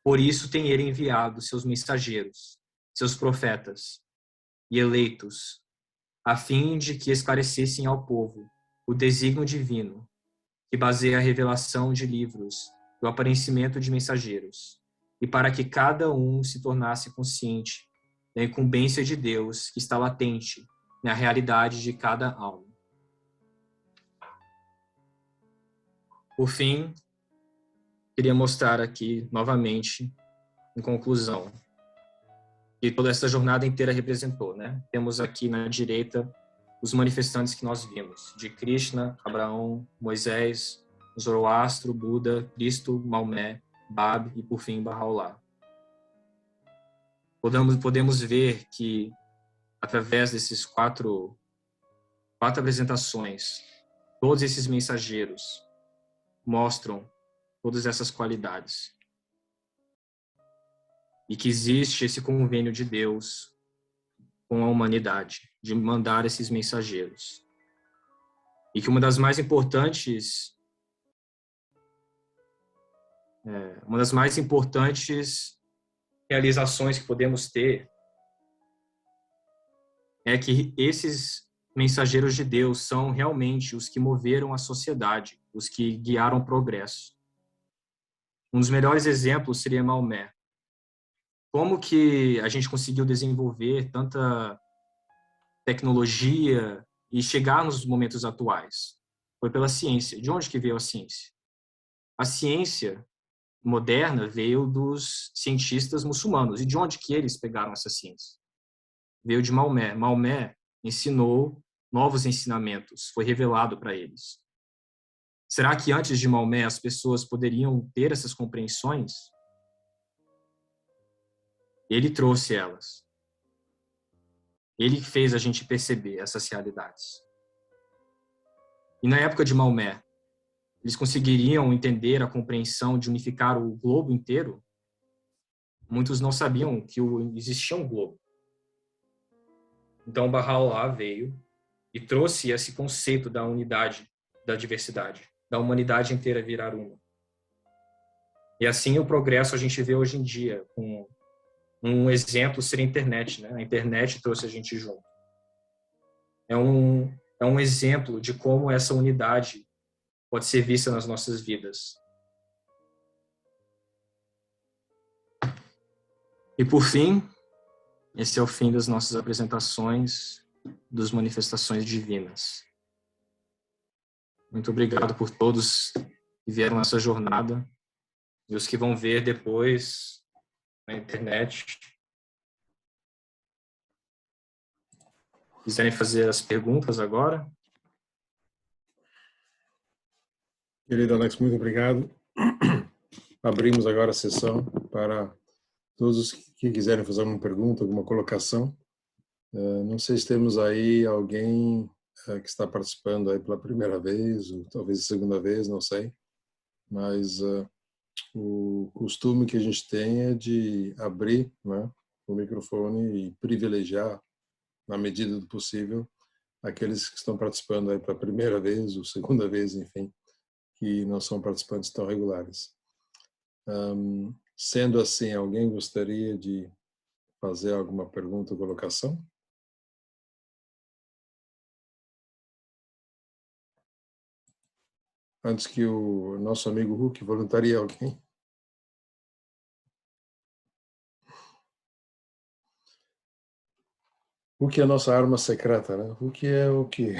Por isso tem ele enviado seus mensageiros, seus profetas e eleitos, a fim de que esclarecessem ao povo o desígnio divino, que baseia a revelação de livros do aparecimento de mensageiros, e para que cada um se tornasse consciente da incumbência de Deus que está latente na realidade de cada alma. Por fim, queria mostrar aqui novamente, em conclusão, que toda essa jornada inteira representou, né? Temos aqui na direita os manifestantes que nós vimos, de Krishna, Abraão, Moisés, Zoroastro, Buda, Cristo, Maomé, Bab e, por fim, Bahá'u'lláh. Podemos ver que, através desses quatro apresentações, todos esses mensageiros mostram todas essas qualidades. E que existe esse convênio de Deus com a humanidade, de mandar esses mensageiros. E que uma das mais importantes realizações que podemos ter é que esses mensageiros de Deus são realmente os que moveram a sociedade, os que guiaram o progresso. Um dos melhores exemplos seria Maomé. Como que a gente conseguiu desenvolver tanta tecnologia e chegar nos momentos atuais? Foi pela ciência. De onde que veio a ciência? A ciência moderna veio dos cientistas muçulmanos. E de onde que eles pegaram essa ciência? Veio de Maomé. Maomé ensinou novos ensinamentos, foi revelado para eles. Será que antes de Maomé as pessoas poderiam ter essas compreensões? Ele trouxe elas. Ele fez a gente perceber essas realidades. E na época de Maomé, eles conseguiriam entender a compreensão de unificar o globo inteiro? Muitos não sabiam que existia um globo. Então Bahá'u'lláh veio e trouxe esse conceito da unidade, da diversidade, da humanidade inteira virar uma. E assim o progresso a gente vê hoje em dia, com um exemplo ser a internet, né? A internet trouxe a gente junto. É um exemplo de como essa unidade pode ser vista nas nossas vidas. E por fim, esse é o fim das nossas apresentações das manifestações divinas. Muito obrigado por todos que vieram nessa jornada e os que vão ver depois na internet. Quiserem fazer as perguntas agora? Querido Alex, muito obrigado. Abrimos agora a sessão para todos que quiserem fazer alguma pergunta, alguma colocação. Não sei se temos aí alguém que está participando aí pela primeira vez, ou talvez a segunda vez, não sei. Mas o costume que a gente tem é de abrir, né, o microfone e privilegiar, na medida do possível, aqueles que estão participando aí pela primeira vez ou segunda vez, enfim, que não são participantes tão regulares. Sendo assim, alguém gostaria de fazer alguma pergunta ou colocação? Antes que o nosso amigo Hulk voluntarie alguém. Hulk é a nossa arma secreta, né? Hulk é o que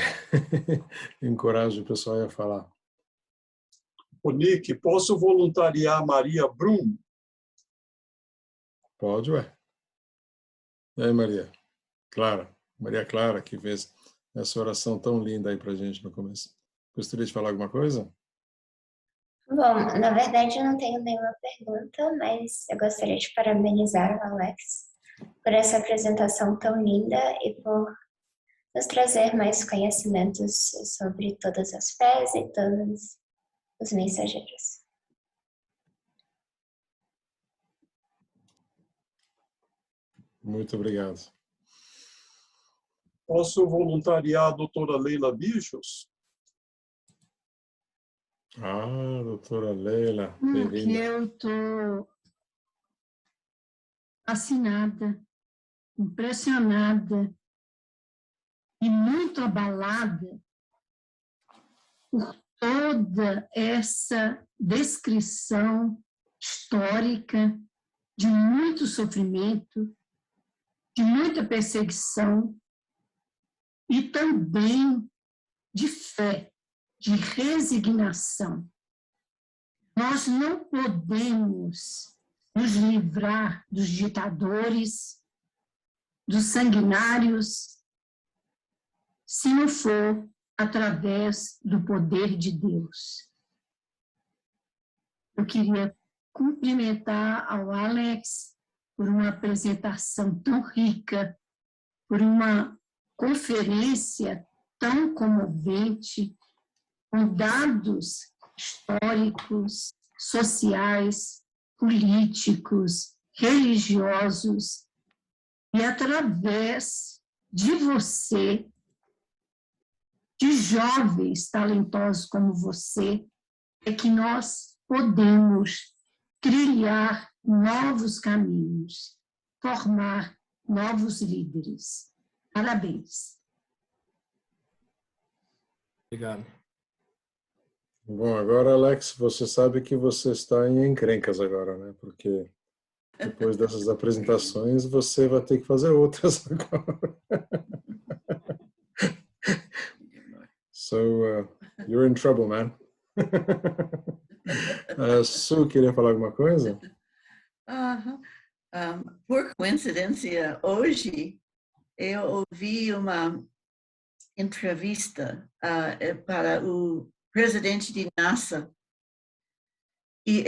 encoraja o pessoal a falar. Ô, Nick, posso voluntariar Maria Brum? Pode, ué. E aí, Maria? Clara. Maria Clara, que fez essa oração tão linda aí pra gente no começo. Gostaria de falar alguma coisa? Bom, na verdade eu não tenho nenhuma pergunta, mas eu gostaria de parabenizar o Alex por essa apresentação tão linda e por nos trazer mais conhecimentos sobre todas as fés e todos os mensageiros. Muito obrigado. Posso voluntariar a doutora Leila Bichos? Doutora Leila, Que bem-vinda. eu estou fascinada, impressionada e muito abalada por toda essa descrição histórica de muito sofrimento, de muita perseguição, e também de fé, de resignação. Nós não podemos nos livrar dos ditadores, dos sanguinários, se não for através do poder de Deus. Eu queria cumprimentar ao Alex por uma apresentação tão rica, por uma conferência tão comovente, com dados históricos, sociais, políticos, religiosos, e através de você, de jovens talentosos como você, é que nós podemos trilhar novos caminhos, formar novos líderes. Parabéns. Obrigado. Bom, agora, Alex, você sabe que você está em encrencas agora, né? Porque depois dessas apresentações, você vai ter que fazer outras agora. So, you're in trouble, man. Sue, queria falar alguma coisa? Por coincidência, hoje eu ouvi uma entrevista para o presidente de NASA e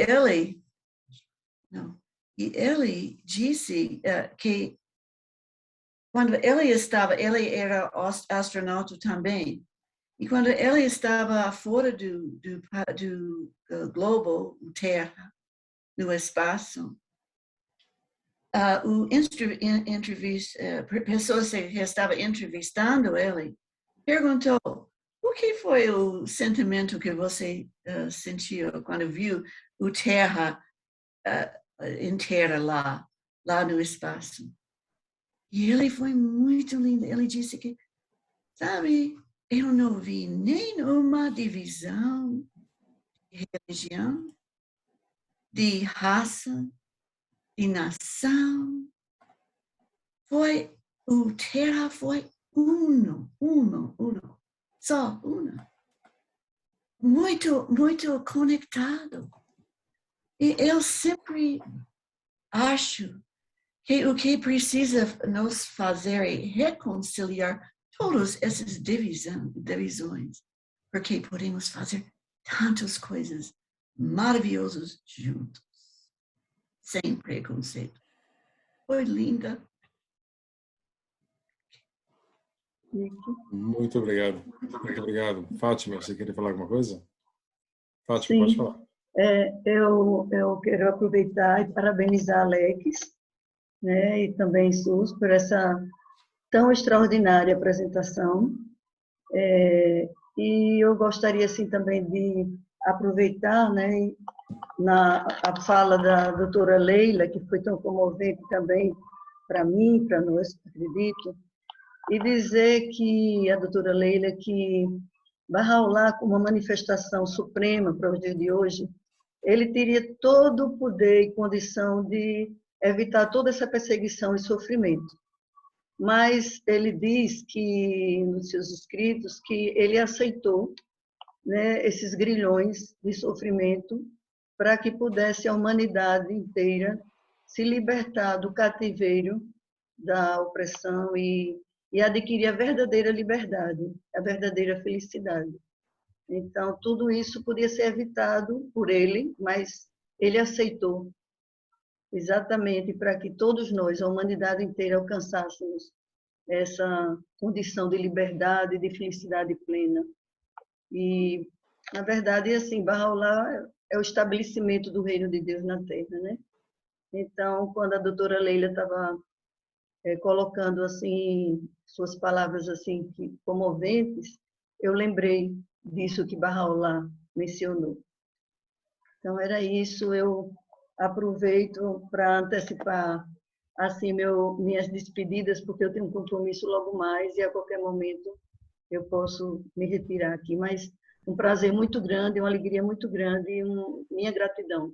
ele disse que quando ele era astronauta também, e quando ele estava fora do globo, Terra, no espaço, a pessoa que estava entrevistando ele perguntou: o que foi o sentimento que você sentiu quando viu o Terra inteira lá no espaço? E ele foi muito lindo. Ele disse que, sabe, eu não vi nenhuma divisão de religião, de raça, de nação. O Terra foi uno, só uno. Muito, muito conectado. E eu sempre acho que o que precisa nos fazer é reconciliar todas essas divisões, porque podemos fazer tantas coisas maravilhosas juntos, sem preconceito. Foi linda. Muito obrigado. Muito obrigado. Fátima, você queria falar alguma coisa? Fátima, Sim. pode falar. Eu quero aproveitar e parabenizar a Alex, né, e também SUS por essa tão extraordinária apresentação. E eu gostaria assim também de aproveitar, né, a fala da doutora Leila, que foi tão comovente também para mim, para nós, acredito, e dizer que a doutora Leila que Bahá'u'lláh, como uma manifestação suprema para os dias de hoje, ele teria todo o poder e condição de evitar toda essa perseguição e sofrimento. Mas ele diz que, nos seus escritos, que ele aceitou, né, esses grilhões de sofrimento para que pudesse a humanidade inteira se libertar do cativeiro, da opressão e adquirir a verdadeira liberdade, a verdadeira felicidade. Então, tudo isso podia ser evitado por ele, mas ele aceitou exatamente para que todos nós, a humanidade inteira, alcançássemos essa condição de liberdade e de felicidade plena. E, na verdade, assim, Bahá'u'lláh é o estabelecimento do reino de Deus na Terra, né? Então, quando a doutora Leila estava colocando assim suas palavras assim comoventes, eu lembrei disso que Bahá'u'lláh mencionou. Então era isso. Eu aproveito para antecipar assim minhas despedidas, porque eu tenho um compromisso logo mais e a qualquer momento eu posso me retirar aqui. Mas um prazer muito grande, uma alegria muito grande e minha gratidão,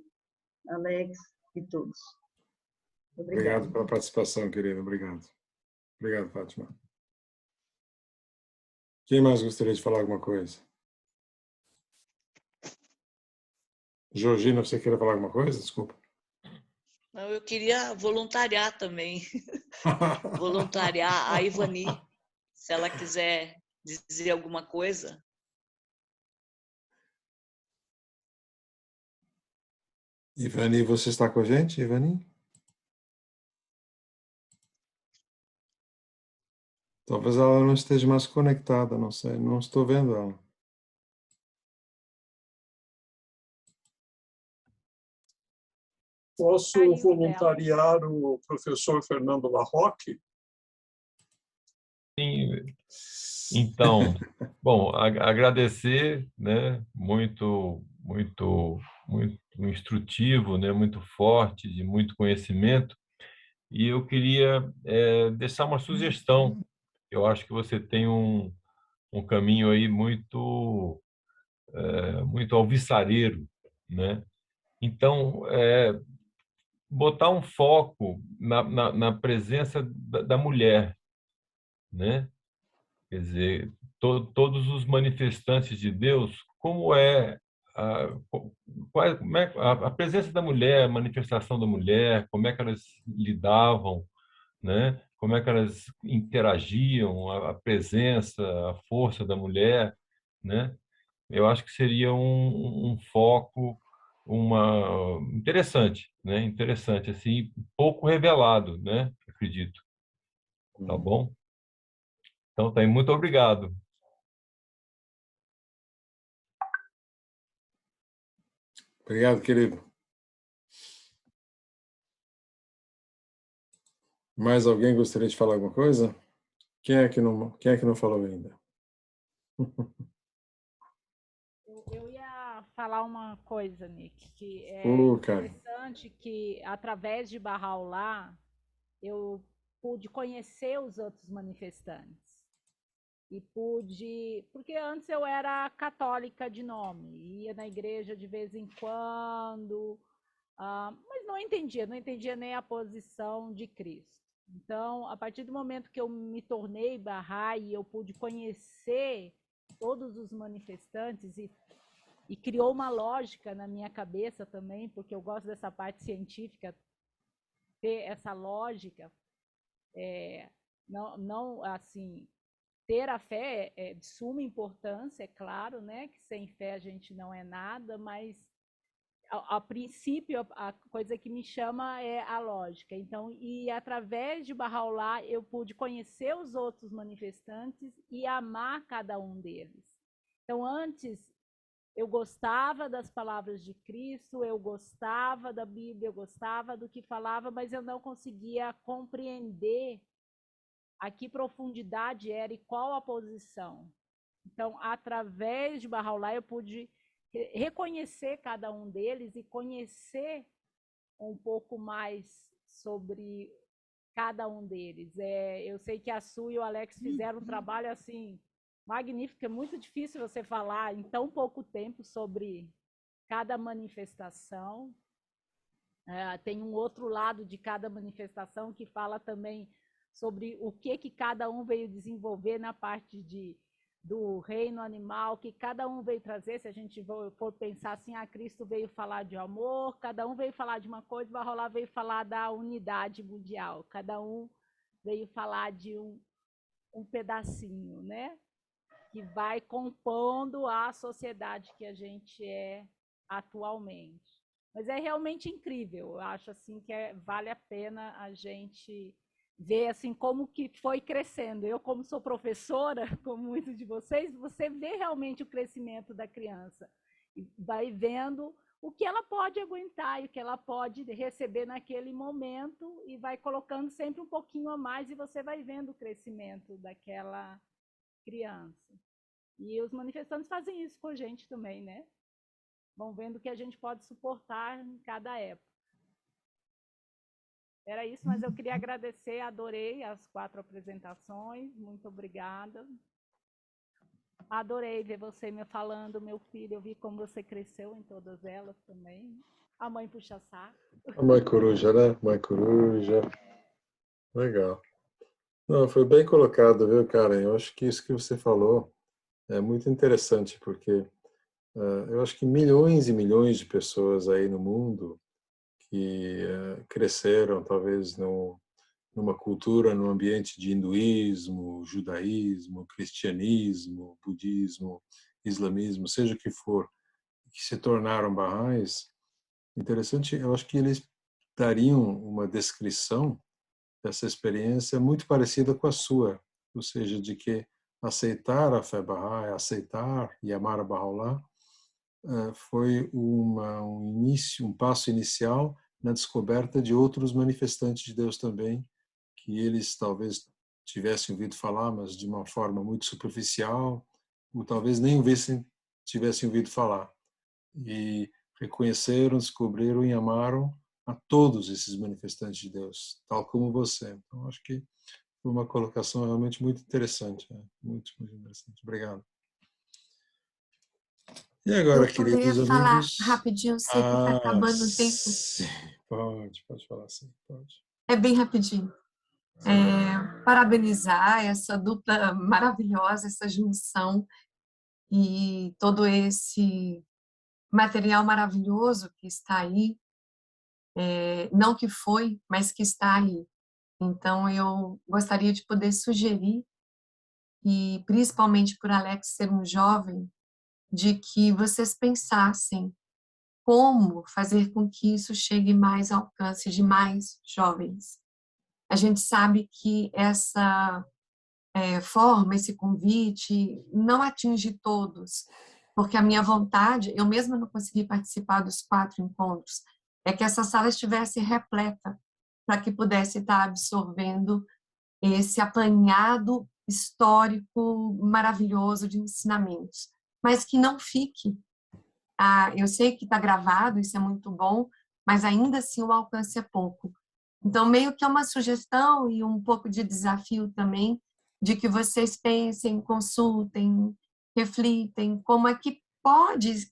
Alex e todos. Obrigado pela participação, querida. Obrigado. Obrigado, Fátima. Quem mais gostaria de falar alguma coisa? Georgina, você queria falar alguma coisa? Desculpa. Não, eu queria voluntariar também. Voluntariar a Ivani, se ela quiser dizer alguma coisa. Ivani, você está com a gente, Ivani? Talvez ela não esteja mais conectada, não sei, não estou vendo ela. Posso voluntariar o professor Fernando Larroque? Sim. Então, bom, agradecer, né? Muito instrutivo, né? Muito forte, de muito conhecimento. E eu queria deixar uma sugestão. Eu acho que você tem um caminho aí muito alvissareiro, né? Então, botar um foco na presença da mulher, né? Quer dizer, todos os manifestantes de Deus, como é a presença da mulher, a manifestação da mulher, como é que elas lidavam, né? Como é que elas interagiam, a presença, a força da mulher, né? Eu acho que seria um foco interessante, né? Interessante, assim, pouco revelado, né? Acredito. Tá bom? Então, tá aí, muito obrigado. Obrigado, querido. Mais alguém gostaria de falar alguma coisa? Quem é que não falou ainda? Eu ia falar uma coisa, Nick, que é Cara. interessante que, através de Bahá'u'lláh, eu pude conhecer os outros manifestantes. E pude... Porque antes eu era católica de nome, ia na igreja de vez em quando, mas não entendia nem a posição de Cristo. Então, a partir do momento que eu me tornei Bahá'í, eu pude conhecer todos os manifestantes e criou uma lógica na minha cabeça também, porque eu gosto dessa parte científica, ter essa lógica, não assim, ter a fé é de suma importância, é claro, né, que sem fé a gente não é nada, mas a princípio a coisa que me chama é a lógica. Então, e através de Bahá'u'lláh eu pude conhecer os outros manifestantes e amar cada um deles. Então, antes eu gostava das palavras de Cristo, eu gostava da Bíblia, eu gostava do que falava, mas eu não conseguia compreender a que profundidade era e qual a posição. Então, através de Bahá'u'lláh, eu pude reconhecer cada um deles e conhecer um pouco mais sobre cada um deles. Eu sei que a Su e o Alex fizeram um trabalho assim magnífico, é muito difícil você falar em tão pouco tempo sobre cada manifestação. Tem um outro lado de cada manifestação que fala também sobre o que cada um veio desenvolver na parte do reino animal, que cada um veio trazer. Se a gente for pensar assim, Cristo veio falar de amor, cada um veio falar de uma coisa, Bahá'u'lláh veio falar da unidade mundial, cada um veio falar de um pedacinho, né? Que vai compondo a sociedade que a gente é atualmente. Mas é realmente incrível, eu acho assim que vale a pena a gente ver assim como que foi crescendo. Eu, como sou professora, como muitos de vocês, você vê realmente o crescimento da criança e vai vendo o que ela pode aguentar e o que ela pode receber naquele momento e vai colocando sempre um pouquinho a mais e você vai vendo o crescimento daquela criança. E os manifestantes fazem isso com a gente também, né? Vão vendo o que a gente pode suportar em cada época. Era isso, mas eu queria agradecer, adorei as 4 apresentações, muito obrigada. Adorei ver você me falando, meu filho, eu vi como você cresceu em todas elas também. A mãe puxa saco. A mãe coruja, né? Mãe coruja. Legal. Não, foi bem colocado, viu, Karen? Eu acho que isso que você falou é muito interessante, porque eu acho que milhões e milhões de pessoas aí no mundo que cresceram, talvez, numa cultura, num ambiente de hinduísmo, judaísmo, cristianismo, budismo, islamismo, seja o que for, que se tornaram Baha'is, interessante, eu acho que eles dariam uma descrição dessa experiência muito parecida com a sua, ou seja, de que aceitar a fé Bahá'í, aceitar e amar a Bahá'u'lláh, foi um passo inicial na descoberta de outros manifestantes de Deus também, que eles talvez tivessem ouvido falar, mas de uma forma muito superficial, ou talvez nem tivessem ouvido falar. E reconheceram, descobriram e amaram a todos esses manifestantes de Deus, tal como você. Então, acho que foi uma colocação realmente muito interessante. Muito, muito interessante. Obrigado. E agora, queridos amigos... falar rapidinho, sei que está acabando o tempo. Sim. Pode falar sim, pode. É bem rapidinho. Parabenizar essa dupla maravilhosa, essa junção e todo esse material maravilhoso que está aí, não que foi, mas que está aí. Então, eu gostaria de poder sugerir, e principalmente por Alex ser um jovem, de que vocês pensassem como fazer com que isso chegue mais ao alcance de mais jovens. A gente sabe que essa forma, esse convite, não atinge todos, porque a minha vontade, eu mesma não consegui participar dos 4 encontros, é que essa sala estivesse repleta, para que pudesse estar absorvendo esse apanhado histórico maravilhoso de ensinamentos, mas que não fique. Eu sei que está gravado, isso é muito bom, mas ainda assim o alcance é pouco. Então, meio que é uma sugestão e um pouco de desafio também, de que vocês pensem, consultem, reflitem, como é que pode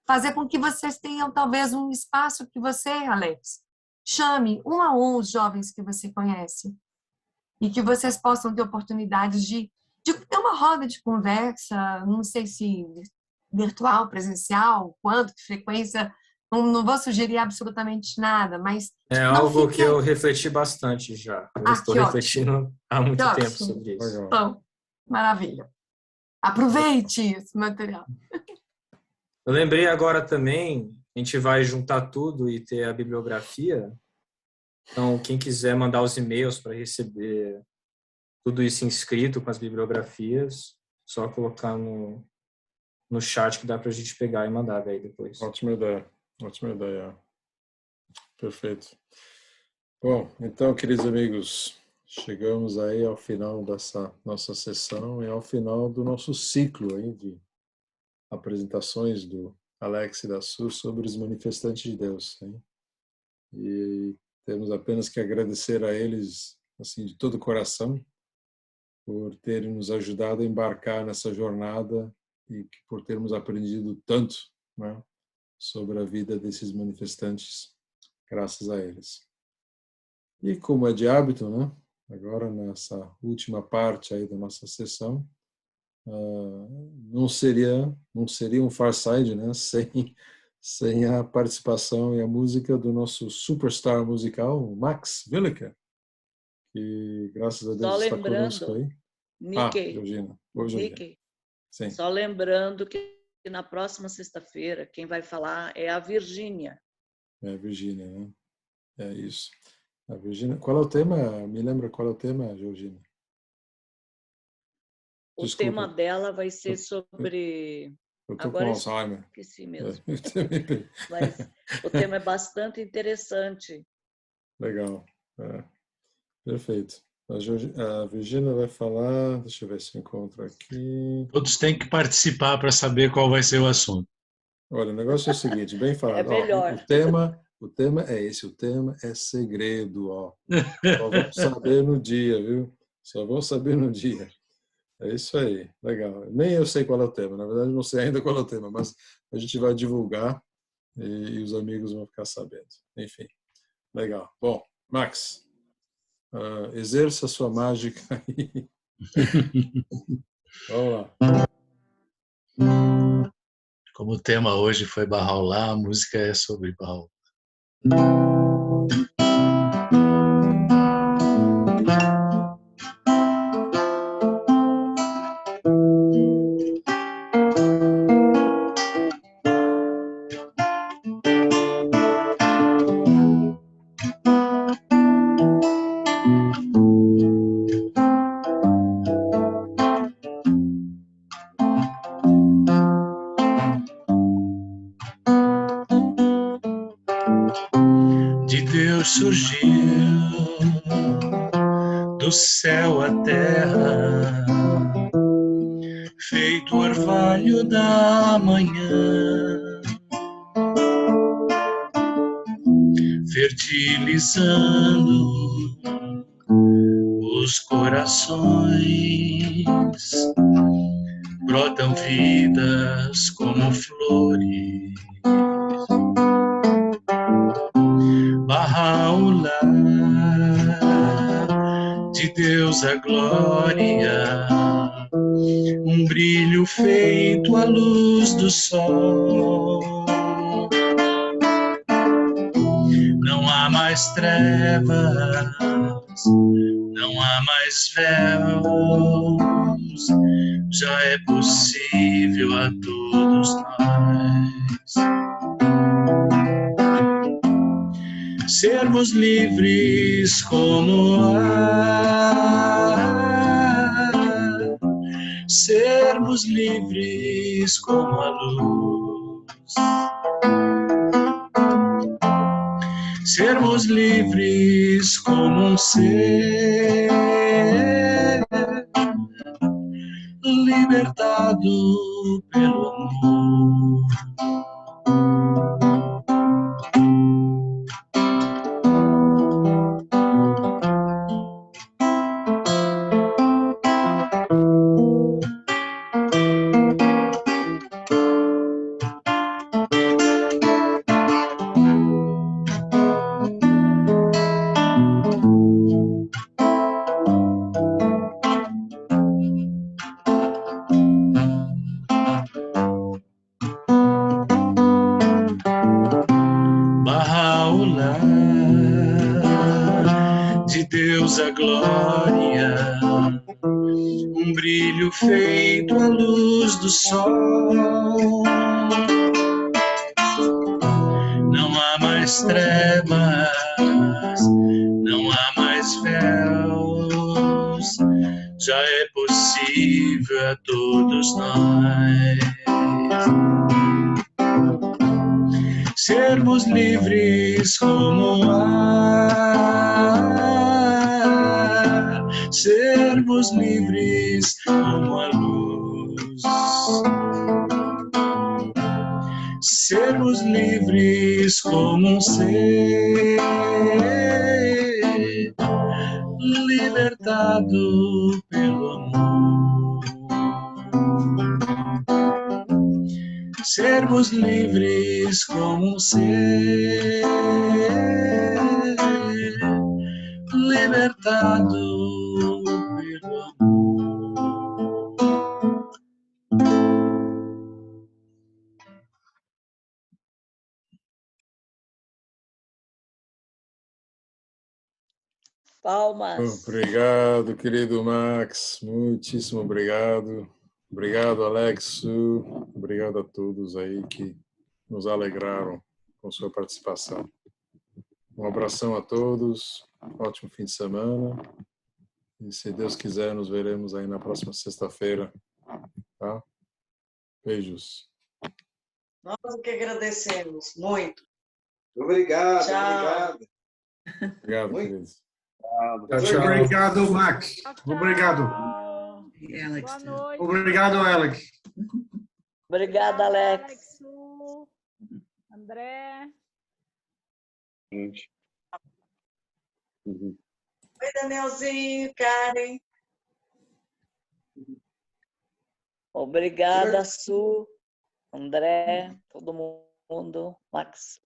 fazer com que vocês tenham talvez um espaço que você, Alex, chame um a um os jovens que você conhece e que vocês possam ter oportunidades de ter uma roda de conversa, não sei se virtual, presencial, quanto, que frequência, não vou sugerir absolutamente nada, mas... É algo que eu refleti bastante já. Eu estou refletindo há muito tempo sobre isso. Então, maravilha. Aproveite esse material. Eu lembrei agora também, a gente vai juntar tudo e ter a bibliografia. Então, quem quiser mandar os e-mails para receber tudo isso inscrito com as bibliografias, só colocar no chat que dá para a gente pegar e mandar daí depois. Ótima ideia. Perfeito. Bom, então, queridos amigos, chegamos aí ao final dessa nossa sessão e ao final do nosso ciclo aí de apresentações do Alex e da Su sobre os manifestantes de Deus. Hein? E temos apenas que agradecer a eles, assim, de todo o coração, por terem nos ajudado a embarcar nessa jornada e por termos aprendido tanto, né, sobre a vida desses manifestantes, graças a eles. E como é de hábito, né, agora nessa última parte aí da nossa sessão, não seria um Farside, né, sem a participação e a música do nosso superstar musical, Max Williker, que graças a Deus está conosco aí. Georgina. Oi, Georgina. Sim. Só lembrando que na próxima sexta-feira quem vai falar é a Virgínia. É a Virgínia, né? É isso. A Virgínia. Qual é o tema? Me lembra qual é o tema, Georgina? O tema dela vai ser sobre... Eu estou com Alzheimer. Esqueci mesmo. Mas o tema é bastante interessante. Legal. Perfeito. A Virgínia vai falar... Deixa eu ver se eu encontro aqui. Todos têm que participar para saber qual vai ser o assunto. Olha, o negócio é o seguinte, bem falado. É melhor. O tema é esse, o tema é segredo. Ó. Só vão saber no dia, viu? Só vão saber no dia. É isso aí, legal. Nem eu sei qual é o tema, na verdade não sei ainda qual é o tema, mas a gente vai divulgar e os amigos vão ficar sabendo. Enfim, legal. Bom, Max, exerça a sua mágica aí. Vamos lá. Como o tema hoje foi Bahá'u'lláh, a música é sobre Bahá'u'lláh. De Deus surgiu do céu a terra, feito orvalho da manhã, fertilizando os corações, brotam vidas como flores. Bahá'u'lláh, de Deus a glória, um brilho feito à luz do sol. Não há mais trevas, não há mais véus, já é possível a todos nós sermos livres como o ar, sermos livres como a luz, sermos livres como um ser libertado pelo amor. Bahá'u'lláh, de Deus a glória, um brilho feito à luz do sol. Não há mais trevas, não há mais véus, já é possível a todos nós sermos livres como o ar, sermos livres como a luz, sermos livres como um ser libertado pelo amor, sermos livres como um ser libertado pelo amor. Palmas. Obrigado, querido Max. Muitíssimo obrigado. Obrigado, Alex, Su. Obrigado a todos aí que nos alegraram com sua participação. Um abração a todos. Ótimo fim de semana. E se Deus quiser, nos veremos aí na próxima sexta-feira. Tá? Beijos. Nós que agradecemos muito. Obrigado, Tchau. obrigado. Obrigado, queridos. Tchau. Obrigado, Max. Obrigado. Boa noite. Obrigado, Alex. Obrigada, Alex. André. Oi, Danielzinho, Karen. Obrigada, Su, André, todo mundo, Max.